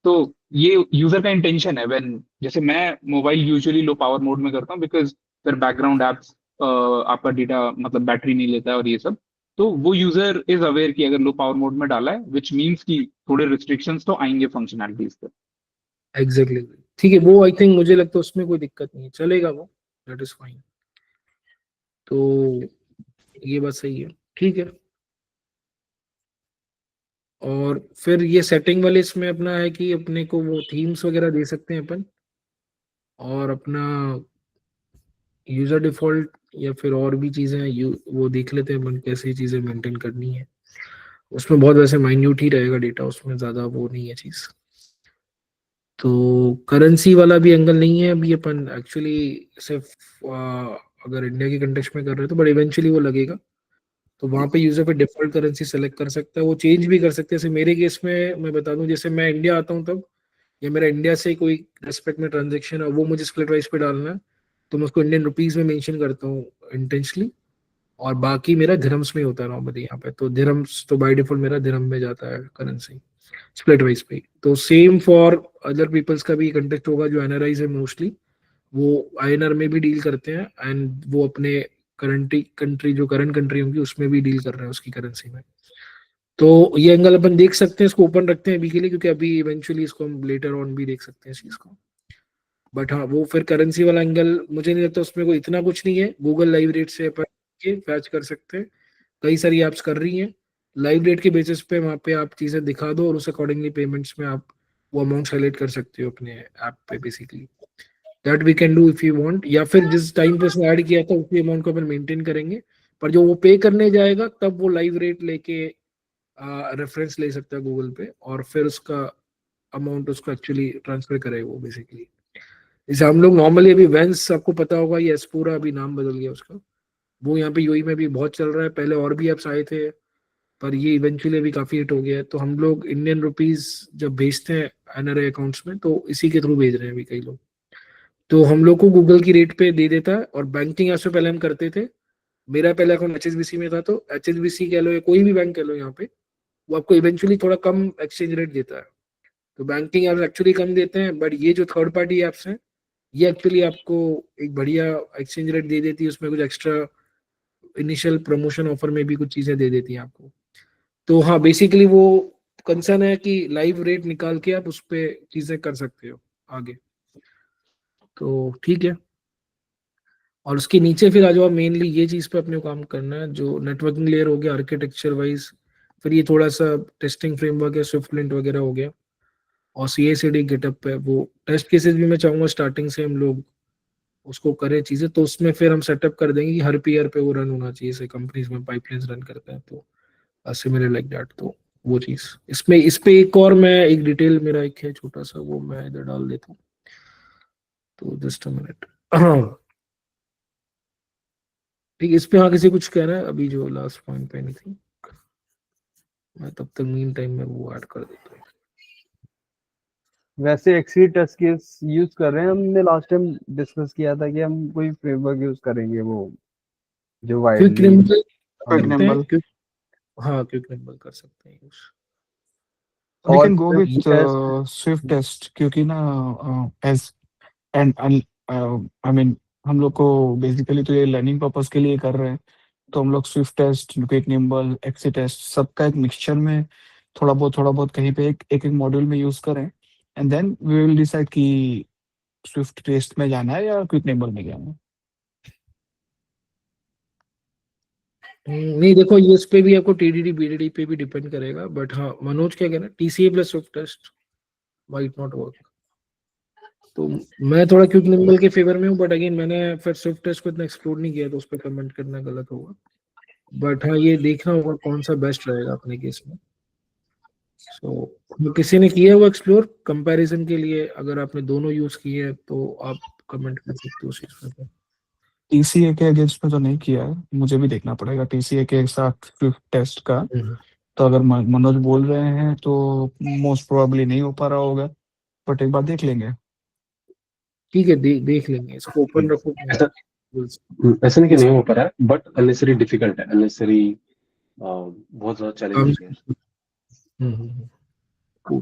तो ये यूजर का इंटेंशन है। व्हेन जैसे मैं mobile usually low power mode में करता हूँ, बिकॉज फिर बैकग्राउंड एप्स आपका डेटा मतलब बैटरी नहीं लेता है और ये सब, तो वो यूजर इज अवेयर कि अगर लो पावर मोड में डाला है, विच मीन्स कि थोड़े रिस्ट्रिक्शंस तो आएंगे फंक्शनैलिटीज पे। एग्जैक्टली। ठीक है, वो आई थिंक मुझे लगता है उसमें कोई दिक्कत नहीं है, चलेगा वो, दैट इज फाइन। तो ये बात सही है, ठीक है। और फिर ये सेटिंग वाले इसमें अपना है कि अपने को वो थीम्स वगैरह दे सकते हैं अपन, और अपना यूजर डिफॉल्ट या फिर और भी चीजें वो देख लेते हैं अपन कैसे चीजें मेंटेन करनी है। उसमें बहुत वैसे माइन्यूट ही रहेगा डेटा, उसमें ज्यादा वो नहीं है चीज। तो करेंसी वाला भी एंगल नहीं है अभी अपन एक्चुअली, सिर्फ अगर इंडिया के कंटेक्स्ट में कर रहे हैं तो, बट इवेंचुअली वो लगेगा। तो वहां पे यूजर पे डिफॉल्ट करेंसी सेलेक्ट कर सकता है, वो चेंज भी कर सकते हैं। जैसे मेरे केस में मैं बता दूं, जैसे मैं इंडिया आता हूँ तब, या मेरा इंडिया से कोई रेस्पेक्ट में ट्रांजेक्शन है वो मुझे स्प्लिट वाइज पे डालना है, तो मैं उसको इंडियन रुपीज में मेंशन करता हूँ इंटेंशनली, और बाकी मेरा धर्म्स में होता है नॉर्मली यहाँ पे, तो धर्म्स तो बाय डिफॉल्ट मेरा धर्म में जाता है करेंसी स्प्लिट वाइज पे। तो सेम फॉर अदर पीपल्स का भी कंटेक्ट होगा जो एनआरआईज है मोस्टली, वो आईएनआर में भी डील करते हैं, एंड वो अपने करंट कंट्री जो करंट कंट्री होंगी उसमें भी डील कर रहे हैं उसकी करेंसी में। तो ये एंगल अपन देख सकते हैं, इसको ओपन रखते हैं अभी के लिए, क्योंकि अभी इवेंचुअली इसको हम लेटर ऑन भी देख सकते हैं इस चीज को। बट हाँ, वो फिर करेंसी वाला एंगल मुझे नहीं लगता उसमें कोई इतना कुछ नहीं है, गूगल लाइव रेट से अपन फैच कर सकते हैं, कई सारी एप्स कर रही हैं लाइव रेट के बेसिस पे, वहाँ पे आप चीजें दिखा दो और उस अकॉर्डिंगली पेमेंट्स में आप वो अमाउंट सेलेक्ट कर सकते हो अपने ऐप पे basically. That we can do if you want, या फिर जिस टाइम पे उसने ऐड किया था उसी अमाउंट को अपन मेंटेन करेंगे, पर जो वो पे करने जाएगा तब वो लाइव रेट लेके रेफरेंस ले सकता है गूगल पे, और फिर उसका अमाउंट उसको एक्चुअली ट्रांसफर करेगा वो बेसिकली। जैसे हम लोग नॉर्मली अभी वेंस, आपको पता होगा ये एस्पूरा अभी नाम बदल गया उसका, वो यहाँ पे यूएई में भी बहुत चल रहा है, पहले और भी ऐप्स आए थे पर ये इवेंचुअली अभी काफी हिट हो गया है। तो हम लोग इंडियन रुपीज जब भेजते हैं एनआरआई अकाउंट्स में तो इसी के थ्रू भेज रहे हैं अभी कई लोग। तो हम लोग को गूगल की रेट पे दे देता है, और बैंकिंग ऐसे पहले हम करते थे, मेरा पहला अकाउंट एचएसबीसी में था, तो एचएसबीसी कह लो या कोई भी बैंक कह लो यहाँ पे, वो आपको इवेंचुअली थोड़ा कम एक्सचेंज रेट देता है। तो बैंकिंग एप्स एक्चुअली कम देते हैं, बट ये जो थर्ड पार्टी एप्स हैं ये एक्चुअली आपको एक बढ़िया एक्सचेंज रेट दे देती है, उसमें कुछ एक्स्ट्रा इनिशियल प्रमोशन ऑफर में भी कुछ चीजें दे देती हैं आपको। तो हाँ, बेसिकली वो कंसर्न है कि लाइव रेट निकाल के आप उस पर चीजें कर सकते हो आगे। तो ठीक है, और उसके नीचे फिर आ जाओ, मेनली ये चीज पे अपने को काम करना है, जो नेटवर्किंग लेयर हो गया आर्किटेक्चर वाइज, फिर ये थोड़ा सा टेस्टिंग फ्रेमवर्क है, स्विफ्टलिंट वगैरह हो गया, और CI/CD गिटअप पे वो टेस्ट केसेस भी मैं चाहूंगा स्टार्टिंग से हम लोग उसको करें चीजें, तो उसमें फिर हम सेटअप कर देंगे कि हर पीयर पे वो रन होना चाहिए, जैसे कंपनीज में पाइपलाइंस रन करते हैं तो सिमिलर लाइक दैट। तो वो चीज इसमें, इस पे एक और मैं एक डिटेल मेरा एक है छोटा सा, वो मैं इधर डाल देता हूँ, तो जस्ट अ मिनट। हाँ ठीक, इस पे हाँ किसी कुछ कहना है अभी जो लास्ट पॉइंट पे नहीं थी, मैं तब तक मीन टाइम में वो ऐड कर देता हूँ। वैसे एक्सी टेस्ट केस यूज कर रहे हैं, हमने लास्ट टाइम डिस्कस किया था कि हम कोई फ्रेमवर्क यूज करेंगे वो जो क्विक वाइडली निम्बल क्विक करते हैं, निम्बल, हाँ क्विक निम्बल कर सकते हैं यूज। वी और can go with test. Swift test, क्योंकि ना एज एंड आई मीन हम लोग को बेसिकली तो ये लर्निंग पर्पस के लिए कर रहे हैं, तो हम लोग Swift test, quick Nimble, XC test सबका एक मिक्सचर में थोड़ा बहुत कहीं पे एक एक मॉड्यूल में यूज करें, and then we will decide कि स्विफ्ट टेस्ट में जाना है या क्विक निम्बल में जाना है। नहीं देखो, ये इस पे भी आपको TDD BDD पे भी डिपेंड करेगा, बट हाँ मनोज क्या कहना, TCA plus Swift test might not work. तो मैं थोड़ा क्विक निम्बल के फेवर में हूँ, बट अगेन मैंने फिर स्विफ्ट टेस्ट को इतना एक्सप्लोर नहीं किया, तो उस पर कमेंट करना गलत होगा। बट हाँ ये देखना होगा कौन सा बेस्ट रहेगा अपने केस में। सो किसी ने किया हुआ एक्सप्लोर कंपैरिजन के लिए, अगर आपने दोनों यूज किए हैं तो आप कमेंट कर सकते हो उस चीज पे। टीसीए के अगेंस्ट में तो नहीं किया है, मुझे भी देखना पड़ेगा टीसीए के साथ स्विफ्ट टेस्ट का। तो अगर मनोज बोल रहे हैं तो मोस्ट प्रोबेबली नहीं हो पा रहा होगा, बट एक बार देख लेंगे। ठीक है, देख लेंगे, इसको ओपन रखो। ऐसा ऐसा नहीं कि नहीं हो पा रहा है, बट अननेसेसरी डिफिकल्ट है, अननेसेसरी बहुत ज्यादा चैलेंजिंग है। Cool.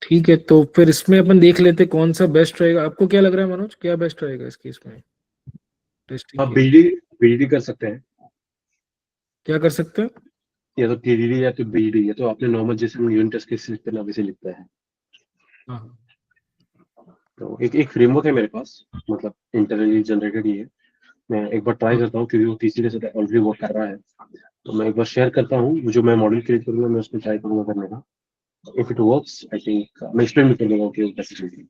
ठीक है, तो फिर इसमें अपन देख लेते कौन सा बेस्ट रहेगा। आपको क्या लग रहा है मनोज, क्या बेस्ट रहेगा इस केस में टेस्टिंग आप के लिए? बीडीडी कर सकते हैं, क्या कर सकते हैं? या तो टीडीडी या तो बीडीडी, या तो आपने नॉर्मल जैसे हम यूनिट टेस्ट केस लिखते हैं ना वैसे लिखता है। हाँ तो एक फ्रेमवर्क है मेरे पास, मतलब इंटरनली जनरेटेड ही है। मैं एक बार ट्राई करता हूँ क्योंकि वो तीसरे से ऑलरेडी वर्क कर रहा है, तो मैं एक बार शेयर करता हूँ जो मैं मॉडल क्रिएट करूंगा, मैं उसमें ट्राई करूंगा करने का। If it works I think मैं एक्सप्लेन भी कर दूंगा कि वो कैसे चलेगी।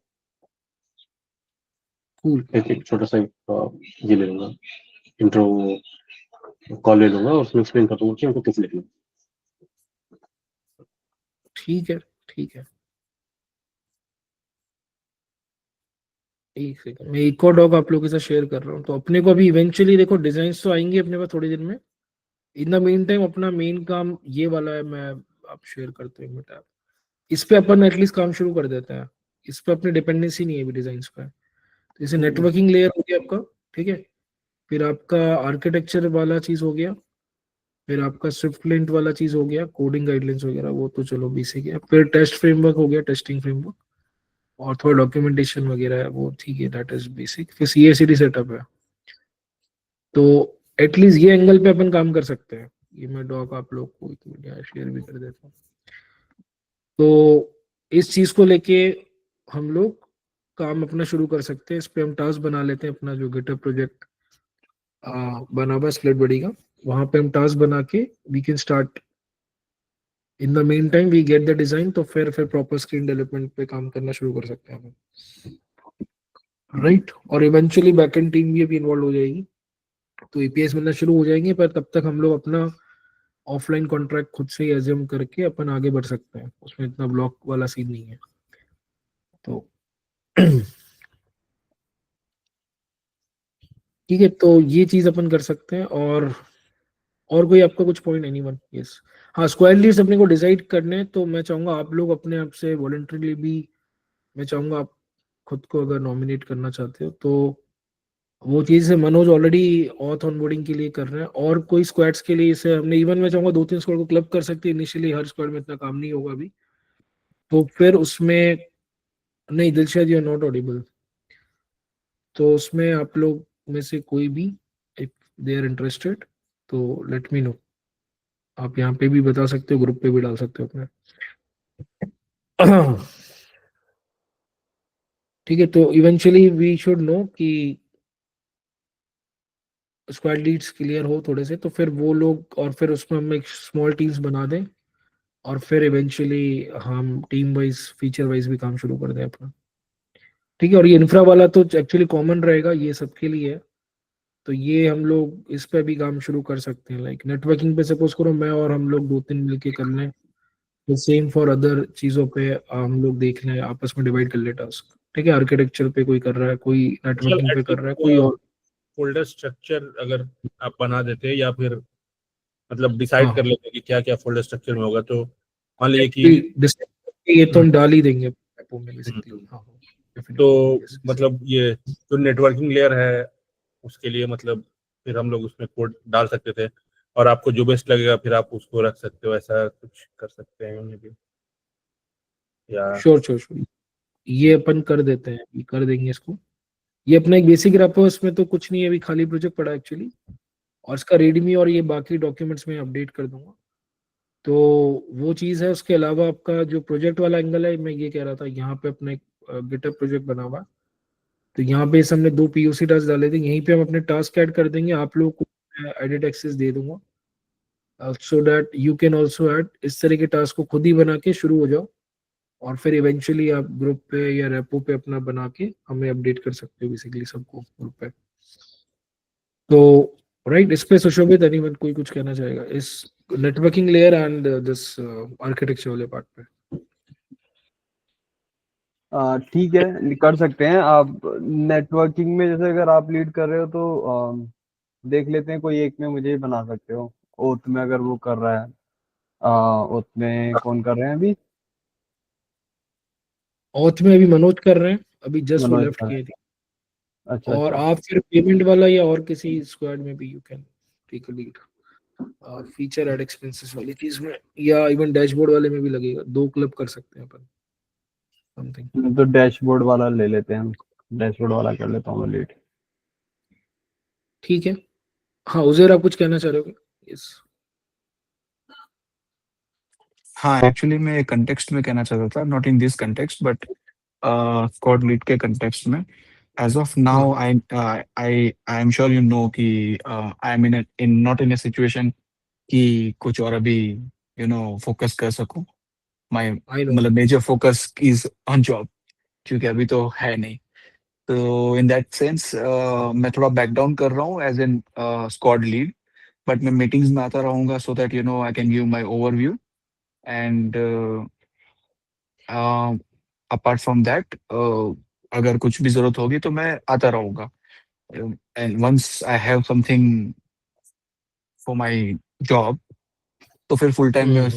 कूल। एक छोटा सा ये ले लूंगा, इंट्रो कॉल ले लूंगा और उसमें एक्सप्लेन कर दूंगा कि हमको कैसे लिखना है। ठीक है ठीक है, एक सेकंड मैं एक और डॉग आप लोगों के साथ शेयर कर रहा हूँ। तो अपने को अभी इवेंचुअली देखो डिजाइन तो आएंगे अपने पास थोड़ी देर में। इन द मेन टाइम अपना मेन काम ये वाला है, मैं आप शेयर करते हैं टैब, इस पे अपन एटलीस्ट काम शुरू कर देते हैं। इस पे अपनी डिपेंडेंसी नहीं है अभी डिजाइन पे। तो जैसे नेटवर्किंग लेयर हो गया आपका, ठीक है, फिर आपका आर्किटेक्चर वाला चीज हो गया, फिर आपका स्विफ्टलिंट वाला चीज हो गया, कोडिंग गाइडलाइंस वगैरह वो तो चलो बेसिक है, फिर टेस्ट फ्रेमवर्क हो गया, टेस्टिंग फ्रेमवर्क, और थोड़ा डॉक्यूमेंटेशन वगैरह है वो ठीक है, दैट इज बेसिक। फिर CI/CD सेटअप है, तो एटलीस्ट ये एंगल पे अपन काम कर सकते हैं। ये मैं डॉक आप लोग को शेयर भी कर देता हूँ। तो इस चीज को लेके हम लोग काम अपना शुरू कर सकते हैं। इस पे हम टास्क बना लेते हैं, अपना जो गिटहब प्रोजेक्ट बना हुआ स्प्लिट बड़ी का, वहां पे हम टास्क बना के we can start. In the meantime we get the design, तो फिर प्रॉपर स्क्रीन डेवलपमेंट पे काम करना शुरू कर सकते हैं हम, राइट। और इवेंचुअली बैकएंड टीम भी अभी इन्वॉल्व हो जाएगी, तो APIs मिलना शुरू हो जाएंगे, पर तब तक हम लोग अपना ऑफलाइन कॉन्ट्रैक्ट खुद से ही एज्यूम करके अपन आगे बढ़ सकते हैं, उसमें इतना ब्लॉक वाला सीन नहीं है। तो ठीक है, तो ये चीज अपन कर सकते हैं। और कोई आपका कुछ पॉइंट? एनीवन? यस। हाँ, स्क्वायर लीड्स अपने को डिसाइड करने हैं, तो मैं चाहूंगा आप लोग अपने आप से वॉलंटरीली भी, मैं चाहूंगा आप खुद को अगर नॉमिनेट करना चाहते हो तो वो चीज है। मनोज ऑलरेडी ऑथ ऑनबोर्डिंग के लिए कर रहे हैं, और कोई स्क्वाड्स के लिए इसे हमने इवन मैं चाहूंगा 2-3 स्क्वाड को क्लब कर सकते हैं इनिशियली, हर स्क्वाड में इतना काम नहीं होगा अभी। तो फिर उसमें, नहीं Dilshad you are not audible, तो उसमें आप लोग में से कोई भी इफ दे आर इंटरेस्टेड तो लेट मी नो। आप यहाँ पे भी बता सकते हो, ग्रुप पे भी डाल सकते हो अपने। ठीक है, तो इवेंचुअली वी शुड नो कि स्क्वाड लीड्स क्लियर हो थोड़े से, तो फिर वो लोग, और फिर उसमें हम एक स्मॉल टीम्स बना दें, और फिर इवेंचुअली हम टीम वाइज फीचर वाइज भी काम शुरू कर दें अपना। ठीक है, और ये इंफ्रा वाला तो एक्चुअली कॉमन रहेगा, ये सबके लिए है, तो ये हम लोग इस पे भी काम शुरू कर सकते हैं। लाइक नेटवर्किंग पे सपोज करो मैं और हम लोग 2-3 मिलके कर लें, तो सेम फॉर अदर चीजों पे हम लोग देख लें, आपस में डिवाइड कर ले टास्क। ठीक है, आर्किटेक्चर पे कोई कर रहा है, कोई नेटवर्किंग पे कर रहा है, कोई और। फोल्डर स्ट्रक्चर अगर आप बना देते या फिर मतलब डिसाइड कर लेते कि क्या क्या फोल्डर स्ट्रक्चर में होगा, तो मान लीजिए कि ये तो हम डाल ही देंगे एपो में बेसिकली। हाँ, तो मतलब ये जो नेटवर्किंग लेयर है उसके लिए मतलब फिर हम लोग उसमें कोड डाल सकते थे, और आपको जो बेस्ट लगेगा फिर आप उसको रख सकते हो, ऐसा कुछ कर सकते हैं मे बी, या श्योर ये अपन कर देते हैं, ये कर देंगे इसको। ये अपना एक बेसिक रैप है, इसमें तो कुछ नहीं है, अभी खाली प्रोजेक्ट पड़ा एक्चुअली, और इसका रेडमी और ये बाकी डॉक्यूमेंट्स में अपडेट कर दूंगा। तो वो चीज़ है। उसके अलावा आपका जो प्रोजेक्ट वाला एंगल है, मैं ये कह रहा था, यहाँ पे अपने गिटहब प्रोजेक्ट बना हुआ है, तो यहाँ पे इस हमने 2 POC टास्क डाले थे, यहीं पे हम अपने टास्क ऐड कर देंगे, आप लोगों को एडिट एक्सेस दे दूंगा, so that you can also add. इस तरह के टास्क को खुद ही बना के शुरू हो जाओ, और फिर इवेंचुअली आप ग्रुप पे या रेपो पे अपना बना के हमें अपडेट कर सकते हो बेसिकली सबको ग्रुप पे। तो राइट, इस पे सुशोभित एनीवन कोई कुछ कहना चाहेगा इस networking layer and this architecture वाले पार्ट पे? ठीक है, कर सकते हैं आप। नेटवर्किंग में जैसे अगर आप लीड कर रहे हो तो देख लेते हैं, कोई एक में मुझे ही बना सकते हो। ओथ में अगर वो कर रहा है, ओथ में कौन कर रहे हैं अभी? ऑथ में अभी मनोज कर रहे हैं, अभी जस्ट वो मनोज लेफ्ट कर रहे किए हैं। थे। अच्छा और अच्छा। आप फिर पेमेंट वाला या और किसी स्क्वाड में भी you can take a lead, feature add expenses वाली चीज में, या इवन डैशबोर्ड वाले में भी लगेगा। 2 क्लब कर सकते हैं अपन समथिंग। तो डैशबोर्ड वाला ले लेते हैं हम, डैशबोर्ड वाला कर लेता हूँ मैं लीड। ठीक है। हाँ, उजैर आप कुछ कहना चाह रहे हो? यस। हाँ, एक्चुअली मैं कंटेक्स्ट में कहना चाहता था, not in this context but squad lead के कंटेक्स्ट में। As of now I am sure you know कि I am in not in a situation कि कुछ और अभी फोकस कर सकूं। My I know. मतलब major focus is on job, क्योंकि अभी तो है नहीं। तो इन दैट सेंस मैं थोड़ा बैक डाउन कर रहा हूँ as an squad lead, but मैं मीटिंग्स में आता रहूंगा so that I can give my overview and apart from that अगर कुछ भी जरूरत होगी तो मैं आता रहूंगा। And once I have something for my job तो फिर फुल टाइम में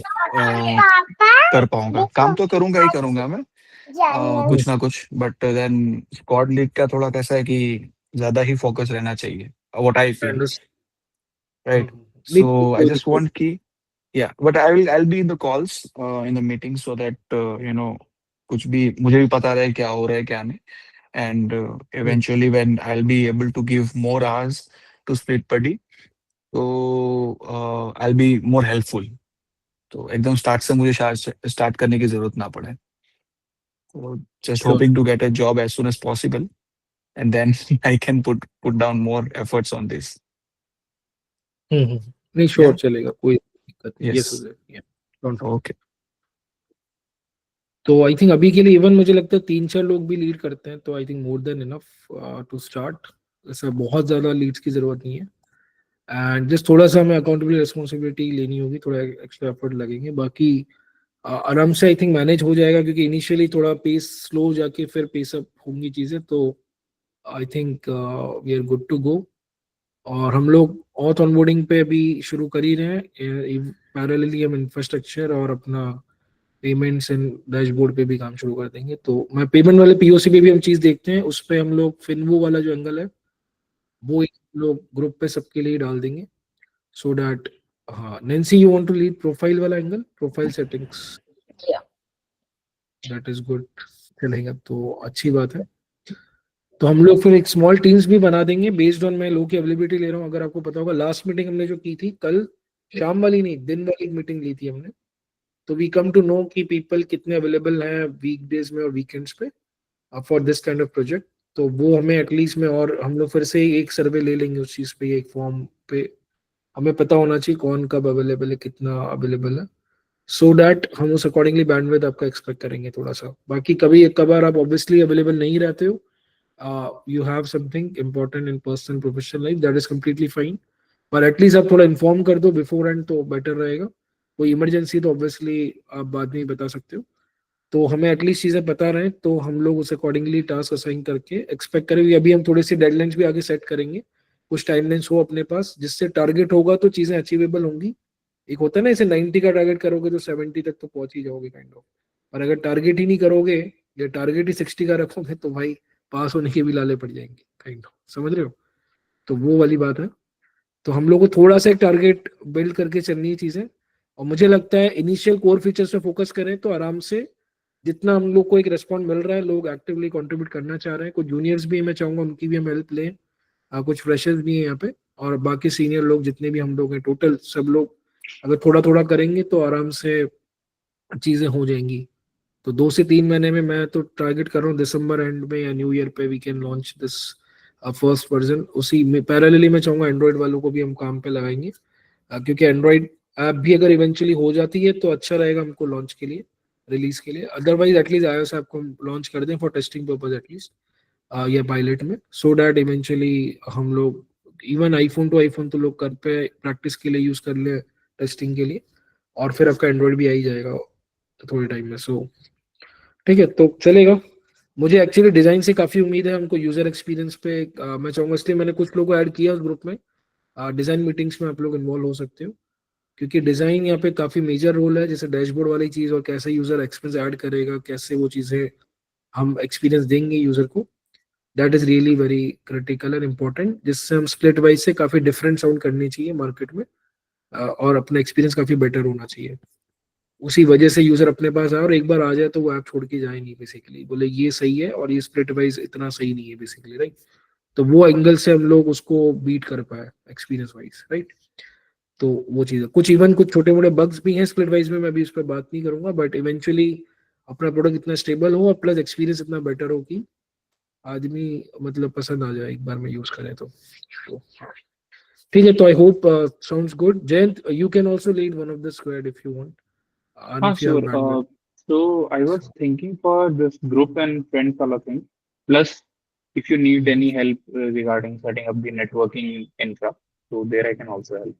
कर पाऊंगा। काम तो करूंगा ही करूंगा मैं कुछ ना कुछ, बट देन स्क्वाड लीग का थोड़ा कैसा है कि ज्यादा ही फोकस रहना चाहिए, what I feel, right? So I just want कि yeah, but I'll be in the calls in the meetings so that कुछ भी मुझे भी पता रहे क्या हो रहा है क्या नहीं, and eventually when I'll be able to give more hours to split buddy, so I'll be more helpful. तो एकदम स्टार्ट से मुझे स्टार्ट करने की जरूरत ना पड़े। So just hoping to get a job as soon as possible, and then I can put down more efforts on this. नहीं, श्योर चलेगा, कोई दिक्कत नहीं। Yes. Don't worry. Okay. तो आई थिंक अभी के लिए इवन मुझे लगता है 3-4 लोग भी लीड करते हैं, तो I think more than enough to start. ऐसा बहुत ज्यादा लीड्स की जरूरत नहीं है। एंड जस्ट थोड़ा सा हमें अकाउंटेबल रिस्पॉन्सिबिलिटी लेनी होगी, थोड़ा एक्स्ट्रा एफर्ट लगेंगे, बाकी आराम से आई थिंक मैनेज हो जाएगा, क्योंकि इनिशियली थोड़ा पेस स्लो हो जाके फिर पेस अप होंगी चीजें, तो I think we are good to go. और हम लोग ऑथ ऑनबोर्डिंग पे अभी शुरू कर ही रहे हैं, पैरेलली हम इंफ्रास्ट्रक्चर और अपना पेमेंट्स एंड डैशबोर्ड पे भी काम शुरू कर देंगे। तो मैं पेमेंट वाले पीओसी पे भी हम चीज देखते हैं, उस पे हम लोग फिनवो वाला जो एंगल है वो एक लोग ग्रुप पे सबके लिए डाल देंगे, सो दैट, हाँ Nancy you want to lead profile वाला angle, profile settings, Yeah. That is good, चलेगा तो अच्छी बात है। तो हम लोग फिर एक स्मॉल टीम्स भी बना देंगे बेस्ड ऑन, मैं लोग की अवेलेबिलिटी ले रहा हूँ। अगर आपको पता होगा लास्ट मीटिंग हमने जो की थी, कल शाम वाली नहीं, दिन वाली मीटिंग ली थी हमने, तो वी कम टू नो कि पीपल कितने अवेलेबल हैं वीकडेज में और वीकेंड्स पे for this kind of project. तो वो हमें एटलीस्ट में, और हम लोग फिर से एक सर्वे ले लेंगे उस चीज पे, एक फॉर्म पे हमें पता होना चाहिए कौन कब अवेलेबल है, कितना अवेलेबल है, सो दैट हम उस अकॉर्डिंगली बैंडविड्थ आपका एक्सपेक्ट करेंगे थोड़ा सा। बाकी कभी एक कबार आप ऑब्वियसली अवेलेबल नहीं रहते हो, you have something important in personal professional life, that is completely fine, पर एटलीस्ट आप थोड़ा इन्फॉर्म कर दो बिफोर एंड, तो बेटर रहेगा। कोई इमरजेंसी तो ऑब्वियसली आप बाद में ही बता सकते हो, तो हमें एटलीस्ट चीजें पता रहे, तो हम लोग उस अकॉर्डिंगली टास्क असाइन करके एक्सपेक्ट करेंगे। अभी हम थोड़ी सी डेडलाइंस भी आगे सेट करेंगे, कुछ टाइमलाइंस हो अपने पास, जिससे टारगेट होगा तो चीजें अचीवेबल होंगी। एक होता है ना, इसे 90 का टारगेट करोगे तो 70 तक तो पहुंच ही जाओगे काइंड ऑफ, और अगर टारगेट ही नहीं करोगे या टारगेट ही 60 का रखोगे तो भाई पास होने के भी लाले पड़ जाएंगे काइंड ऑफ, समझ रहे हो? तो वो वाली बात है। तो हम लोग को थोड़ा सा एक टारगेट बिल्ड करके चलनी है चीजें, और मुझे लगता है इनिशियल कोर फीचर्स पे फोकस करें तो आराम से, जितना हम लोग को एक रिस्पॉन्ड मिल रहा है, लोग एक्टिवली कंट्रीब्यूट करना चाह रहे हैं, कुछ जूनियर्स भी मैं चाहूंगा उनकी भी हम हेल्प लें, कुछ फ्रेशर्स भी हैं यहाँ पे, और बाकी सीनियर लोग जितने भी हम लोग हैं, टोटल सब लोग अगर थोड़ा थोड़ा करेंगे तो आराम से चीजें हो जाएंगी। तो 2 से 3 महीने में, मैं तो टारगेट कर रहा हूँ दिसंबर एंड में या न्यू ईयर पे we can launch this first version. उसी में पैरेलली मैं चाहूंगा एंड्रॉइड वालों को भी हम काम पे लगाएंगे, क्योंकि एंड्रॉइड ऐप भी अगर इवेंचुअली हो जाती है तो अच्छा रहेगा हमको लॉन्च के लिए, रिलीज के लिए। अदरवाइज एटलीस्ट iOS ऐप को हम लॉन्च कर दें फॉर टेस्टिंग पर्पज एटलीस्ट, या पायलट में, सो दैट इवेंचुअली हम लोग इवन आईफोन टू आईफोन तो लोग कर पे प्रैक्टिस के लिए यूज कर ले, टेस्टिंग के लिए, और फिर आपका एंड्रॉइड भी आ ही जाएगा थोड़े टाइम में। सो ठीक है, तो चलेगा। मुझे एक्चुअली डिजाइन से काफी उम्मीद है, हमको यूजर एक्सपीरियंस पे मैं चाहूंगा, इसलिए मैंने कुछ लोगों को ऐड किया उस ग्रुप में। डिजाइन मीटिंग्स में आप लोग इन्वॉल्व हो सकते हो, क्योंकि डिजाइन यहाँ पे काफी मेजर रोल है, जैसे डैशबोर्ड वाली चीज, और कैसे यूजर एक्सपीरियंस ऐड करेगा, कैसे वो चीजें हम एक्सपीरियंस देंगे यूजर को, that is really very critical and important, जिससे हम स्प्लिट वाइज से काफी डिफरेंट साउंड करनी चाहिए मार्केट में, और अपना एक्सपीरियंस काफी बेटर होना चाहिए। उसी वजह से यूजर अपने पास आए और एक बार आ जाए तो वो ऐप छोड़ के जाए नहीं, बेसिकली बोले ये सही है और ये स्प्लिट वाइज इतना सही नहीं है बेसिकली, राइट? तो वो एंगल से हम लोग उसको बीट कर पाए एक्सपीरियंस वाइज, राइट? तो वो चीज़ है। कुछ इवन कुछ छोटे मोटे बग्स भी हैं स्प्लिट वाइज में, मैं अभी उस पर बात नहीं करूंगा, बट इवेंचुअली अपना प्रोडक्ट इतना स्टेबल हो और प्लस एक्सपीरियंस इतना बेटर हो कि आदमी मतलब पसंद आ जाए एक बार में यूज करें तो ठीक है। तो I hope sounds good. Jayant, you can also lead one of the squad if you want, and if you have Sure. bandwidth. So I was thinking for this group and friends wala thing. Plus, if you need any help regarding setting up the networking infra, so there I can also help.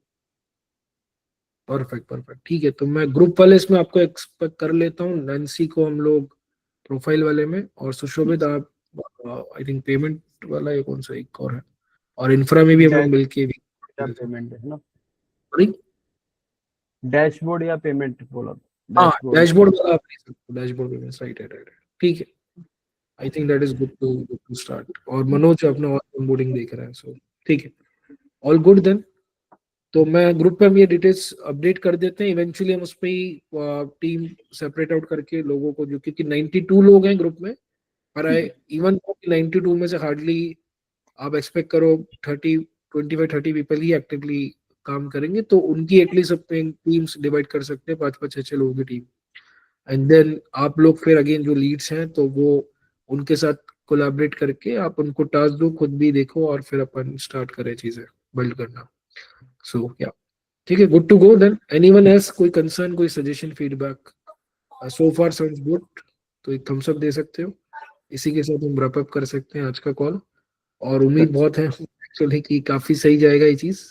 Perfect perfect, ठीक है। तो मैं group वाले इसमें आपको expect कर लेता हूँ, नैन्सी को हम लोग प्रोफाइल वाले में, और सुशोभित आप आई थिंक पेमेंट वाला एक कौन सा एक और है, और इंफ्रा में भी हम लोग मिलके भी पेमेंट है ना, सॉरी डैशबोर्ड या पेमेंट बोला, हाँ डैशबोर्ड वाला आप ले सकते हो, डैशबोर्ड पेमेंट, राइट राइट, ठीक है। I think that is good to start. और मनोज अपना ऑनबोर्डिंग देख रहा है, सो ठीक है, ऑल गुड देन। तो मैं ग्रुप पे हम ये डिटेल्स अपडेट कर देते हैं, इवेंचुअली हम उस पर ही टीम सेपरेट आउट करके लोगों को, जो क्योंकि 92 लोग हैं ग्रुप में, पर आई इवन 92 में से हार्डली आप एक्सपेक्ट करो 25-30 पीपल ही एक्टिवली काम करेंगे, तो उनकी एटलीस्ट अपने टीम्स डिवाइड कर सकते हैं, 5-5-6 लोगों की टीम। एंड देन आप लोग फिर अगेन जो लीड्स हैं तो वो उनके साथ कोलैबोरेट करके आप उनको टास्क दो, खुद भी देखो, और फिर अपन स्टार्ट करें चीजें बिल्ड करना। सो या ठीक है, good to go then. Anyone else, कोई कंसर्न, कोई suggestion, feedback? So far sounds good, तो एक थम्स अप दे सकते हो। इसी के साथ हम रैप अप कर सकते हैं आज का कॉल, और उम्मीद बहुत है एक्चुअली कि काफी सही जाएगा ये चीज,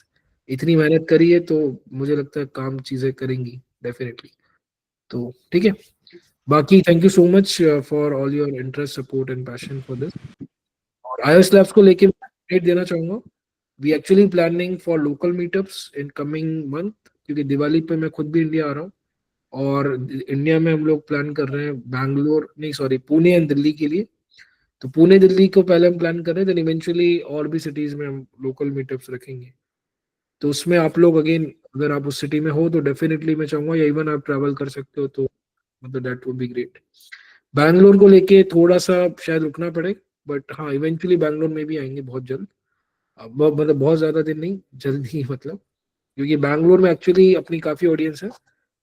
इतनी मेहनत करी है तो मुझे लगता है काम चीजें करेंगी डेफिनेटली। तो ठीक है, बाकी thank you so much for all your interest, support and passion for this. और iOS लैब्स को लेके अपडेट देना चाहूंगा, we actually planning for local meetups in coming month, क्योंकि दिवाली पे मैं खुद भी इंडिया आ रहा हूँ, और इंडिया में हम लोग प्लान कर रहे हैं बैंगलोर नहीं सॉरी पुणे एंड दिल्ली के लिए। तो पुणे दिल्ली को पहले हम प्लान कर रहे हैं, देन इवेंचुअली और भी सिटीज में हम लोकल मीटअप्स रखेंगे। तो उसमें आप लोग अगेन अगर आप उस सिटी में हो तो डेफिनेटली मैं चाहूंगा, या इवन आप ट्रैवल कर सकते हो तो मतलब that would be great. Bangalore को लेके थोड़ा सा शायद रुकना पड़े, बट हाँ इवेंचुअली बैंगलोर में भी आएंगे बहुत जल्द। मतलब बहुत ज्यादा दिन नहीं, जल्द ही मतलब, क्योंकि बैंगलोर में एक्चुअली अपनी काफी ऑडियंस है।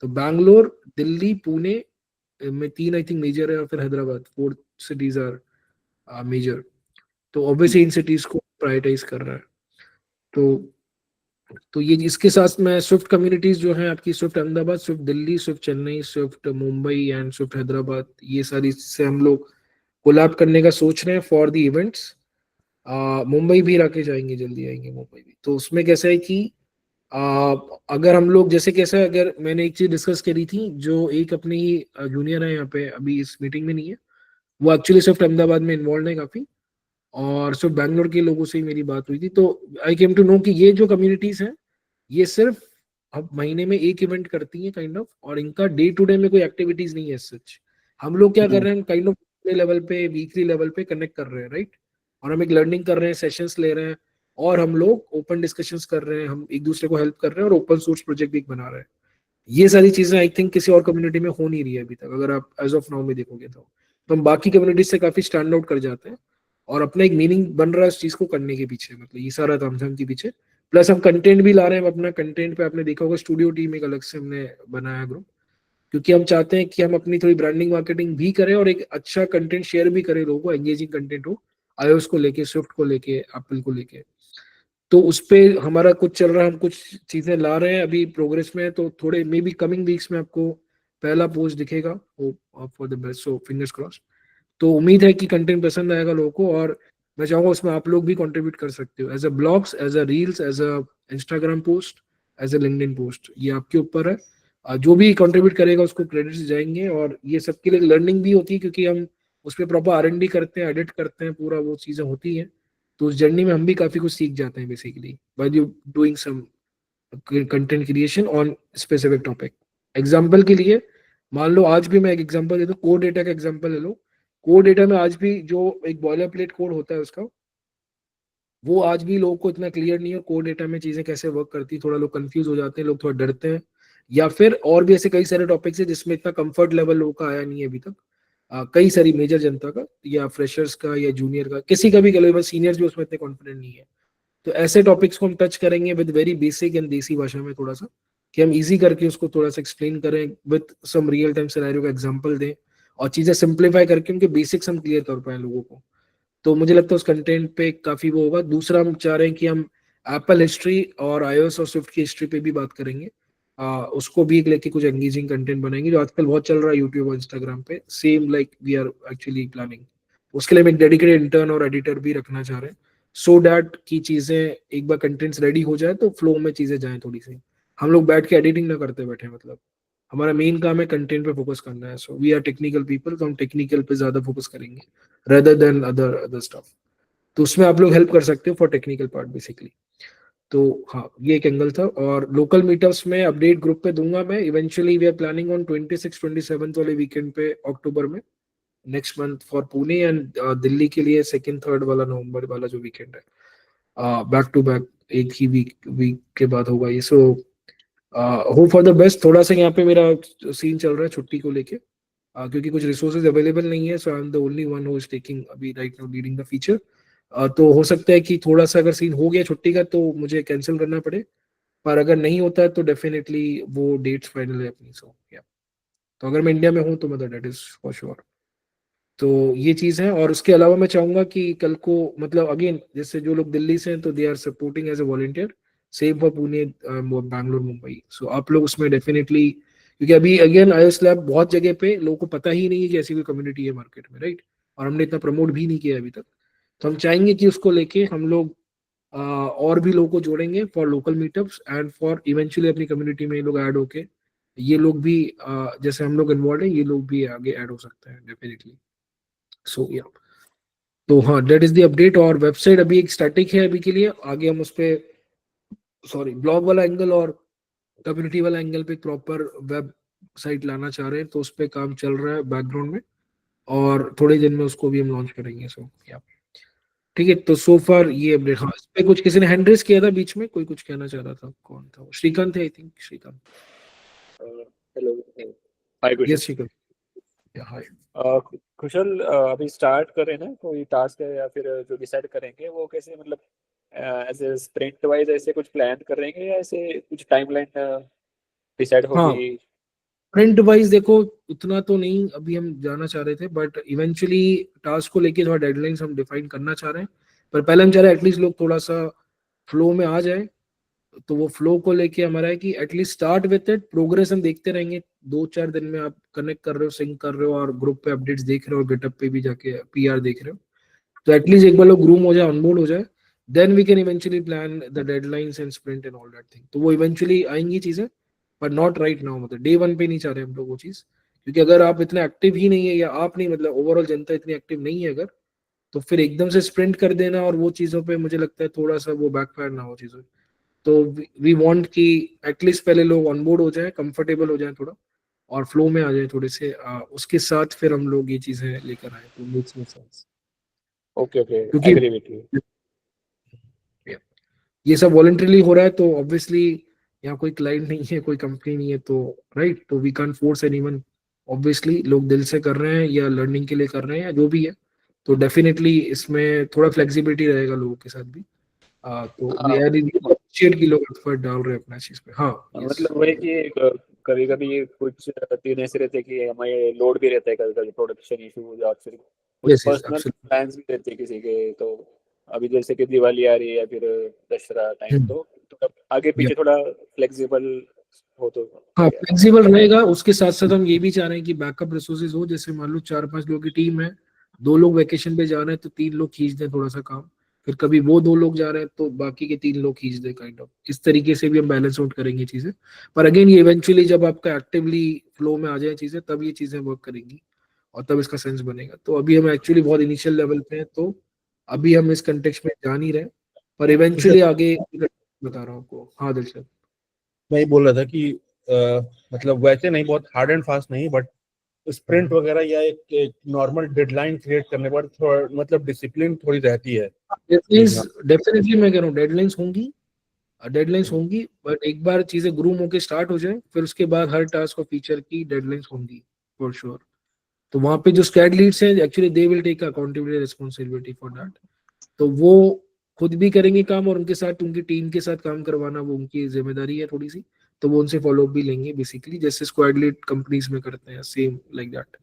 तो बैंगलोर, दिल्ली, पुणे में तीन आई थिंक मेजर है, और फिर हैदराबाद, 4 सिटीज आर मेजर। तो ऑब्वियसली इन सिटीज को प्रायोरिटाइज कर रहा है। तो ये इसके साथ में स्विफ्ट कम्युनिटीज जो है आपकी, Swift Ahmedabad, Swift Delhi, Swift Chennai, Swift Mumbai and Swift Hyderabad, ये सारी से हम लोग कोलैब करने का सोच रहे हैं फॉर द इवेंट्स। मुंबई भी रखे जाएंगे, जल्दी आएंगे मुंबई भी। तो उसमें कैसा है कि अगर हम लोग जैसे कैसा, अगर मैंने एक चीज डिस्कस करी थी, जो एक अपनी जूनियर है यहाँ पे अभी इस मीटिंग में नहीं है, वो एक्चुअली स्विफ्ट अहमदाबाद में इन्वॉल्व है काफी, और सिर्फ बैंगलोर के लोगों से ही मेरी बात हुई थी। तो आई केम टू नो कि ये जो कम्युनिटीज हैं ये सिर्फ अब महीने में एक इवेंट करती हैं काइंड ऑफ, और इनका डे टू डे में कोई एक्टिविटीज नहीं है सच। हम लोग क्या कर रहे हैं, काइंड ऑफ लेवल पे, वीकली लेवल पे कनेक्ट कर रहे हैं, राइट। और हम एक लर्निंग कर रहे हैं, सेशंस ले रहे हैं, और हम लोग ओपन डिस्कशंस कर रहे हैं, हम एक दूसरे को हेल्प कर रहे हैं, और ओपन सोर्स प्रोजेक्ट भी बना रहे हैं। ये सारी चीजें आई थिंक किसी और कम्युनिटी में हो नहीं रही है अभी तक, अगर आप एज ऑफ नाउ में देखोगे तो हम बाकी कम्युनिटीज से काफी स्टैंड आउट कर जाते हैं, और अपना एक मीनिंग बन रहा है इस चीज को करने के पीछे, मतलब ये सारा तामझाम के पीछे। प्लस हम कंटेंट भी ला रहे हैं अपना, कंटेंट पे आपने देखा होगा स्टूडियो टीम एक अलग से हमने बनाया ग्रुप, क्योंकि हम चाहते हैं कि हम अपनी थोड़ी ब्रांडिंग मार्केटिंग भी करें, और एक अच्छा कंटेंट शेयर भी करें लोगों को, एंगेजिंग कंटेंट हो iOS को लेके, स्विफ्ट को लेके, एप्पल को लेके। तो उस पे हमारा कुछ चल रहा है, हम कुछ चीजें ला रहे हैं, अभी प्रोग्रेस में है, तो थोड़े मे बी कमिंग वीक्स में आपको पहला पोस्ट दिखेगा, for the best, so fingers cross. तो उम्मीद है कि कंटेंट पसंद आएगा लोगों को, और मैं चाहूंगा उसमें आप लोग भी कंट्रीब्यूट कर सकते हो, as a blogs, as a reels, as a Instagram post, as a LinkedIn post, ये आपके ऊपर है। जो भी कंट्रीब्यूट करेगा उसको क्रेडिट्स जाएंगे, और ये सबके लिए लर्निंग भी होती है, क्योंकि हम उस पर प्रॉपर R&D करते हैं, एडिट करते हैं, पूरा वो चीजें होती हैं। तो उस जर्नी में हम भी काफी कुछ सीख जाते हैं basically by you doing some content creation on specific topic. Example के लिए मान लो आज भी मैं एक एग्जांपल देता हूँ, कोड डेटा का एग्जांपल ले लो। कोड डेटा में आज भी जो एक बॉयलर प्लेट कोड होता है उसका, वो आज भी लोगों को इतना क्लियर नहीं है, कोड डेटा में चीजें कैसे वर्क करती है, थोड़ा लोग कंफ्यूज हो जाते हैं, लोग थोड़ा डरते हैं, या फिर और भी ऐसे कई सारे टॉपिक्स है जिसमें इतना कंफर्ट लेवल लोगों का आया नहीं है अभी तक। कई सारी मेजर जनता का, या फ्रेशर्स का, या जूनियर का, किसी का भी कह लो, सीनियर्स भी उसमें इतने कॉन्फिडेंट नहीं है। तो ऐसे टॉपिक्स को हम टच करेंगे विद वेरी बेसिक एंड देसी भाषा में, थोड़ा सा कि हम इजी करके उसको थोड़ा सा एक्सप्लेन करें, with some real time scenario का एग्जांपल दें, और चीजें सिंप्लीफाई करके उनके बेसिक्स हम क्लियर कर पाए लोगों को। तो मुझे लगता है उस कंटेंट पे काफी वो होगा। दूसरा हम चाह रहे हैं कि हम एप्पल हिस्ट्री और iOS और स्विफ्ट की हिस्ट्री पे भी बात करेंगे, उसको भी लेके कुछ एंगेजिंग कंटेंट बनाएंगे, जो आजकल बहुत चल रहा है यूट्यूब और इंस्टाग्राम पे, same like we are actually planning. उसके लिए हम एक डेडिकेटेड इंटर्न और एडिटर भी रखना चाह रहे हैं, सो दैट की चीजें एक बार कंटेंट्स रेडी हो जाए तो फ्लो में चीजें जाएं थोड़ी सी, हम लोग बैठ के एडिटिंग ना करते बैठे, मतलब हमारा मेन काम है कंटेंट पे फोकस करना है। So we are technical people, तो हम टेक्निकल पे ज्यादा फोकस करेंगे रेदर देन अदर स्टफ। तो उसमें आप लोग हेल्प कर सकते हो फॉर टेक्निकल पार्ट बेसिकली। तो हाँ, ये एक एंगल था। और लोकल मीटअप्स में अपडेट ग्रुप पे दूंगा मैं। Eventually we are planning on 26-27 वाले वीकेंड पे अक्टूबर में, next month for Pune, and Delhi के लिए 2nd-3rd वाला नवंबर वाला जो वीकेंड है, बैक टू बैक एक ही वीक के बाद होगा ये। So hope for the best. थोड़ा सा यहाँ पे मेरा सीन चल रहा है छुट्टी को लेके, क्योंकि कुछ रिसोर्सेज अवेलेबल नहीं है, so I am the only one who is taking अभी right now leading the feature. तो हो सकता है कि थोड़ा सा अगर सीन हो गया छुट्टी का तो मुझे कैंसिल करना पड़े, पर अगर नहीं होता है तो डेफिनेटली वो डेट्स फाइनल है अपनी। सो या, तो अगर मैं इंडिया में हूँ तो मतलब दैट इज फॉर श्योर। तो ये चीज है। और उसके अलावा मैं चाहूंगा कि कल को मतलब अगेन, जैसे जो लोग दिल्ली से हैं तो they are supporting as a volunteer, same for Pune, Bangalore, Mumbai. So आप लोग उसमें डेफिनेटली, क्योंकि अभी अगेन iOS लैब बहुत जगह पे लोगों को पता ही नहीं है कि ऐसी कोई कम्युनिटी है मार्केट में, राइट। और हमने इतना प्रमोट भी नहीं किया अभी तक। तो हम चाहेंगे कि उसको लेके हम लोग और भी लोगों को जोड़ेंगे for local meetups and for eventually अपनी कम्युनिटी में ये लोग ऐड होके ये लोग भी जैसे हम लोग इन्वॉल्व हैं ये लोग भी आगे ऐड हो सकते हैं डेफिनेटली। सो या तो हाँ दैट इज द अपडेट। और वेबसाइट अभी एक स्टैटिक है अभी के लिए, आगे हम उस पे ब्लॉग वाला एंगल और कम्युनिटी वाला एंगल पे प्रॉपर वेब साइट लाना चाह रहे हैं, तो उस पे काम चल रहा है बैकग्राउंड में और थोड़े दिन में उसको भी हम लॉन्च करेंगे। सो या ठीक है, तो सो फार ये अपडेट। हाँ इस पे कुछ किसी ने हैंड रेस किया था बीच में, कोई कुछ कहना चाह रहा था, कौन था वो? श्रीकांत है I think, Shrikant. Hello, hi Kushal. Yes Shrikant, hi. Kushal, अभी स्टार्ट करें ना कोई टास्क है या फिर जो डिसाइड करेंगे वो कैसे, मतलब ऐसे स्प्रिंट वाइज ऐसे कुछ प्लान करेंगे या ऐसे कुछ टाइमलाइन डिसाइड हाँ होगी? प्रिंट वाइज देखो उतना तो नहीं अभी हम जाना चाह रहे थे, बट इवेंचुअली टास्क को लेके थोड़ा डेडलाइंस हम डिफाइन करना चाह रहे हैं। पर पहले हम चाह रहे हैं एटलीस्ट लोग थोड़ा सा फ्लो में आ जाए, तो वो फ्लो को लेके हमारा है कि at least start with it, progress हम देखते रहेंगे। 2-4 दिन में आप कनेक्ट कर रहे हो, सिंक कर रहे हो और ग्रुप पे अपडेट्स देख रहे हो, गिटअप पे भी जाके पीआर देख रहे हो, तो एटलीस्ट एक बार लोग ग्रूम हो जाए, ऑनबोर्ड हो जाए, then we can eventually plan the deadlines and sprint and all that thing. तो वो इवेंचुअली आएंगी चीजें, पर नॉट राइट नाउ। मतलब डे वन पे नहीं चाह रहे हम लोग वो चीज, क्योंकि अगर आप इतने एक्टिव ही नहीं है या आप नहीं मतलब ओवरऑल जनता इतनी एक्टिव नहीं है अगर, तो फिर एकदम से स्प्रिंट कर देना और वो चीजों पे मुझे लगता है थोड़ा सा वो बैकफायर ना हो चीजों। तो वी वांट कि एटलीस्ट पहले लोग ऑनबोर्ड हो जाए, कंफर्टेबल हो जाए थोड़ा और फ्लो में आ जाए थोड़े से, उसके साथ फिर हम लोग ये चीजें लेकर आए, तो makes no sense. Okay okay, क्योंकि एग्री विद यू। ये सब वॉलंटरीली हो रहा है, तो ऑब्वियसली यहाँ कोई क्लाइंट नहीं है, कोई कंपनी नहीं है, तो राइट, तो we can't force anyone. Obviously लोग दिल से कर रहे हैं या लर्निंग के लिए कर रहे हैं या जो भी है, तो डेफिनेटली इसमें थोड़ा फ्लेक्सिबिलिटी रहेगा लोगों के साथ भी। तो वी हाँ, आर अप्रिशिएट की लोग एफर्ट डाल रहे हैं अपना चीज पे। हाँ yes. मतलब वही कि कभी कभी कुछ दिन ऐसे रहते हैं कि हमें लोड भी रहता है, कभी कभी प्रोडक्शन इशू या फिर कुछ Yes, yes, personal absolutely. Plans भी रहते हैं किसी के। तो अभी जैसे कि दिवाली आ रही है या फिर दशहरा टाइम, हम्म, तो थोड़ा आगे yeah. पीछे थोड़ा फ्लेक्सिबल हो तो हाँ क्या? फ्लेक्सिबल रहेगा। उसके साथ साथ हम ये भी चाह रहे हैं कि बैकअप रिसोर्सेज हो, जैसे मान लो 4-5 लोगों की टीम है, 2 लोग वैकेशन पे जा रहे हैं तो 3 लोग खींच दें थोड़ा सा काम, फिर कभी वो 2 लोग जा रहे हैं तो बाकी के 3 लोग खींच दें, काइंड ऑफ इस तरीके से भी हम बैलेंस आउट करेंगे चीजें। पर अगेन ये इवेंचुअली जब आपका एक्टिवली फ्लो में आ जाए चीजें, तब ये चीजें वर्क करेंगी और तब इसका सेंस बनेगा। तो अभी हम एक्चुअली बहुत इनिशियल लेवल पे हैं, तो अभी हम इस कंटेक्स्ट में जा नहीं रहे, पर इवेंचुअली आगे बता रहा हूँ आपको। हाँ दिलचस्प, मैं ये बोल रहा था कि मतलब वैसे नहीं, बहुत हार्ड एंड फास्ट नहीं, बट स्प्रिंट वगैरह या एक नॉर्मल डेडलाइन क्रिएट करने पर थोड़ा मतलब डिसिप्लिन थोड़ी रहती है। डेफिनेटली मैं कह रहा हूँ डेडलाइंस होंगी, बट एक बार चीजें ग्रूम होके स्टार्ट हो जाए, फिर उसके बाद हर टास्क और फीचर की डेडलाइंस होंगी फॉर श्योर। तो वहां पे जो स्क्वाड लीड्स हैं actually they will take accountability responsibility for that. तो वो खुद भी करेंगे काम और उनके साथ उनकी टीम के साथ काम करवाना वो उनकी जिम्मेदारी है थोड़ी सी, तो वो उनसे फॉलो अप भी लेंगे बेसिकली, जैसे स्क्वाड लीड कंपनीज में करते हैं सेम लाइक दैट।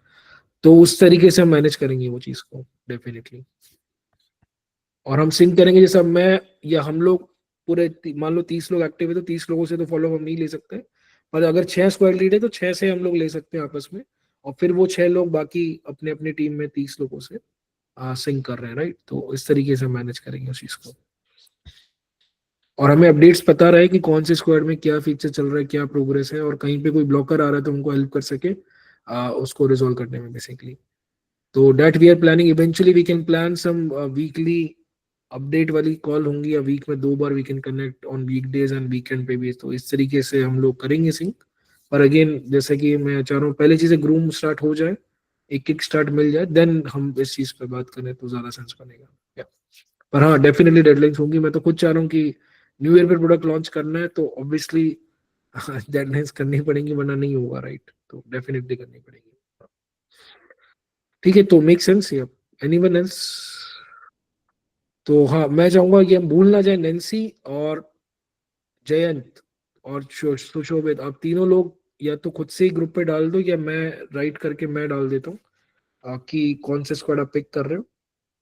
तो उस तरीके से हम मैनेज करेंगे वो चीज को डेफिनेटली। और हम सिंक करेंगे, जैसे अब मैं या हम लोग पूरे मान लो 30 लोग एक्टिव है, तो 30 लोगों से तो फॉलो हम नहीं ले सकते, पर अगर 6 स्क्वाड लीड है तो 6 से हम लोग ले सकते हैं आपस में, और फिर वो 6 लोग बाकी अपने अपने टीम में 30 लोगों से सिंक कर रहे हैं, राइट। तो इस तरीके से मैनेज करेंगे उस चीज को, और हमें अपडेट्स पता रहे कि कौन से स्क्वाड में क्या फीचर चल रहा है, क्या प्रोग्रेस है, और कहीं पे कोई ब्लॉकर आ रहा है तो उनको हेल्प कर सके उसको रिजोल्व करने में बेसिकली। तो that we are planning, eventually we can plan some weekly update वाली कॉल होंगी, या वीक में 2 बार we can connect on weekdays and weekend पे भी। तो इस तरीके से हम लोग करेंगे सिंक। पर अगेन जैसे कि मैं चाह रहा हूँ पहले चीजें ग्रूम स्टार्ट हो जाए, एक किक स्टार्ट मिल जाए, देन हम इस चीज पे बात करें तो ज्यादा सेंस बनेगा। Yeah. पर हाँ डेफिनेटली डेडलाइंस होंगी। मैं तो खुद चाह रहा हूँ कि न्यू ईयर पे प्रोडक्ट लॉन्च करना है, तो ऑब्वियसली डेडलाइंस करनी पड़ेंगी, वरना नहीं होगा, राइट। तो डेफिनेटली करनी पड़ेगी। ठीक है, तो मेक सेंस। Anyone else? तो हाँ मैं चाहूंगा कि हम भूल ना जाए नैन्सी और जयंत और सुशोभित, आप तीनों लोग या तो खुद से ही ग्रुप पे डाल दो, या मैं राइट करके मैं डाल देता हूँ कि कौन से स्क्वाड आप पिक कर रहे हो,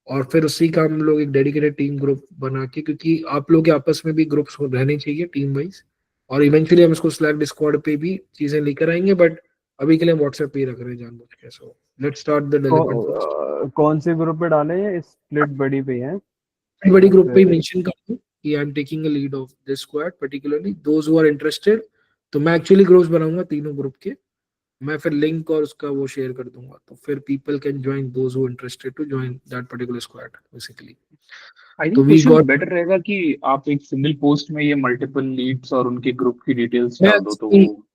और फिर उसी का हम लोग एक डेडिकेटेड टीम ग्रुप बना के, क्योंकि आप लोग के आपस में भी ग्रुप्स रहने चाहिए टीम वाइज, और इवेंचुअली हम इसको स्लैक डिस्कॉर्ड पे भी चीजें लेकर आएंगे, बट अभी के लिए हम व्हाट्सएप पे ही रख रहे हैं जानबूझ के। So let's start the development first. कौन से ग्रुप पे डाले हैं? स्प्लिट बड़ी पे है बड़ी या ग्रुप पे ही फिर मेंशन कर दूं, कि I am taking a lead of this squad particularly those who are interested, तो मैं एक्चुअली ग्रुप्स बनाऊंगा तीनों ग्रुप के, मैं फिर लिंक और उसका वो शेयर कर दूंगा, तो फिर people can join those who interested to join that particular squad basically. I तो think we Kushal got, better रहेगा कि आप एक सिंगल पोस्ट में ये मल्टीपल लीड्स और उनके ग्रुप की डिटेल्स मैं डाल दो, तो वो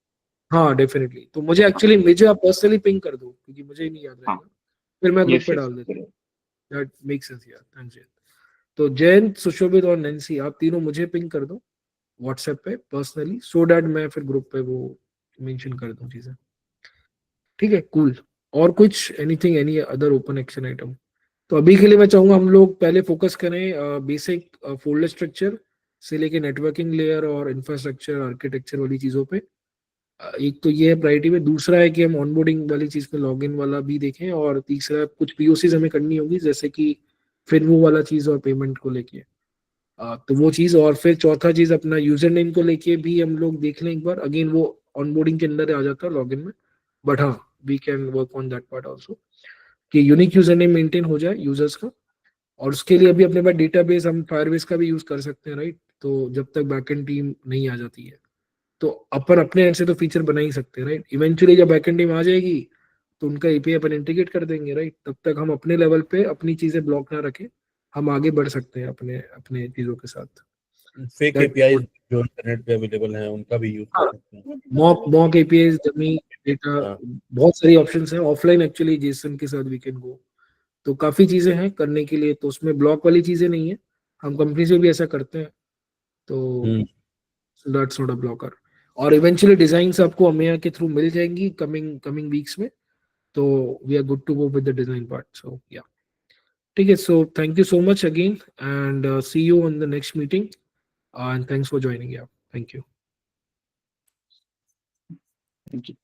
हाँ डेफिनेटली, तो मुझे एक्चुअली मुझे आप पर्सनली पिंग कर दो क्योंकि मुझे ही नहीं याद हाँ, रहेगा, फिर मैं ग्रुप यस पे यस, डाल देता हूँ। दैट मेक्स सेंस यार, थैंक्स यार। तो जयंत, सुशोभित और नैन्सी, आप तीनों मुझे पिंग कर दो व्हाट्सएप पे पर्सनली, सो दैट मैं फिर ग्रुप पे वो मेंशन कर दूं चीजें। ठीक है, कूल। और कुछ anything, any other open action item? तो अभी के लिए मैं चाहूंगा हम लोग पहले फोकस करें बेसिक फोल्डर स्ट्रक्चर से लेके नेटवर्किंग लेयर और इंफ्रास्ट्रक्चर आर्किटेक्चर वाली चीजों पे। एक तो ये है प्रायोरिटी में, दूसरा है कि हम ऑनबोर्डिंग वाली चीज पे लॉगिन वाला भी देखें, और तीसरा कुछ पीओसीज हमें करनी होगी जैसे कि फिर वो वाला चीज और पेमेंट को लेके, तो वो चीज, और फिर चौथा चीज अपना यूजर नेम को लेके भी हम लोग देख लें एक बार, अगेन वो ऑनबोर्डिंग के अंदर आ जाता है लॉगिन में, बट हाँ we can work on that part also कि यूनिक यूजर नेम मेंटेन हो जाए यूजर्स का। और उसके लिए अभी अपने पास डेटाबेस, हम फायरबेस का भी यूज कर सकते हैं राइट, तो जब तक बैकएंड टीम नहीं आ जाती है तो अपन अपने एंड से तो फीचर बना ही सकते हैं राइट। इवेंचुअली जब बैकएंड टीम आ जाएगी तो उनका एपीआई अपन इंटीग्रेट कर देंगे राइट, तब तक हम अपने लेवल पे अपनी चीजें ब्लॉक ना रखें, हम आगे बढ़ सकते हैं अपने अपने चीजों के साथ। फेक एपीआई जो इंटरनेट पे अवेलेबल हैं उनका भी यूज कर सकते हैं। मॉक एपीआई, डमी डेटा, हाँ। बहुत सारी ऑप्शंस हैं ऑफलाइन एक्चुअली, जेसन के साथ वी कैन गो, तो काफी चीजें हैं करने के लिए, तो उसमें ब्लॉक वाली चीजें नहीं है, हम कंपनी से भी ऐसा करते हैं, तो दैट्स नॉट अ ब्लॉकर। और इवेंचुअली डिजाइंस आपको अमेया के थ्रू मिल जाएंगी कमिंग वीक्स में, तो we are good to go with the design part, so या ठीक है। So thank you so much again and see you on the next meeting and thanks for joining. Yeah thank you. Thank you.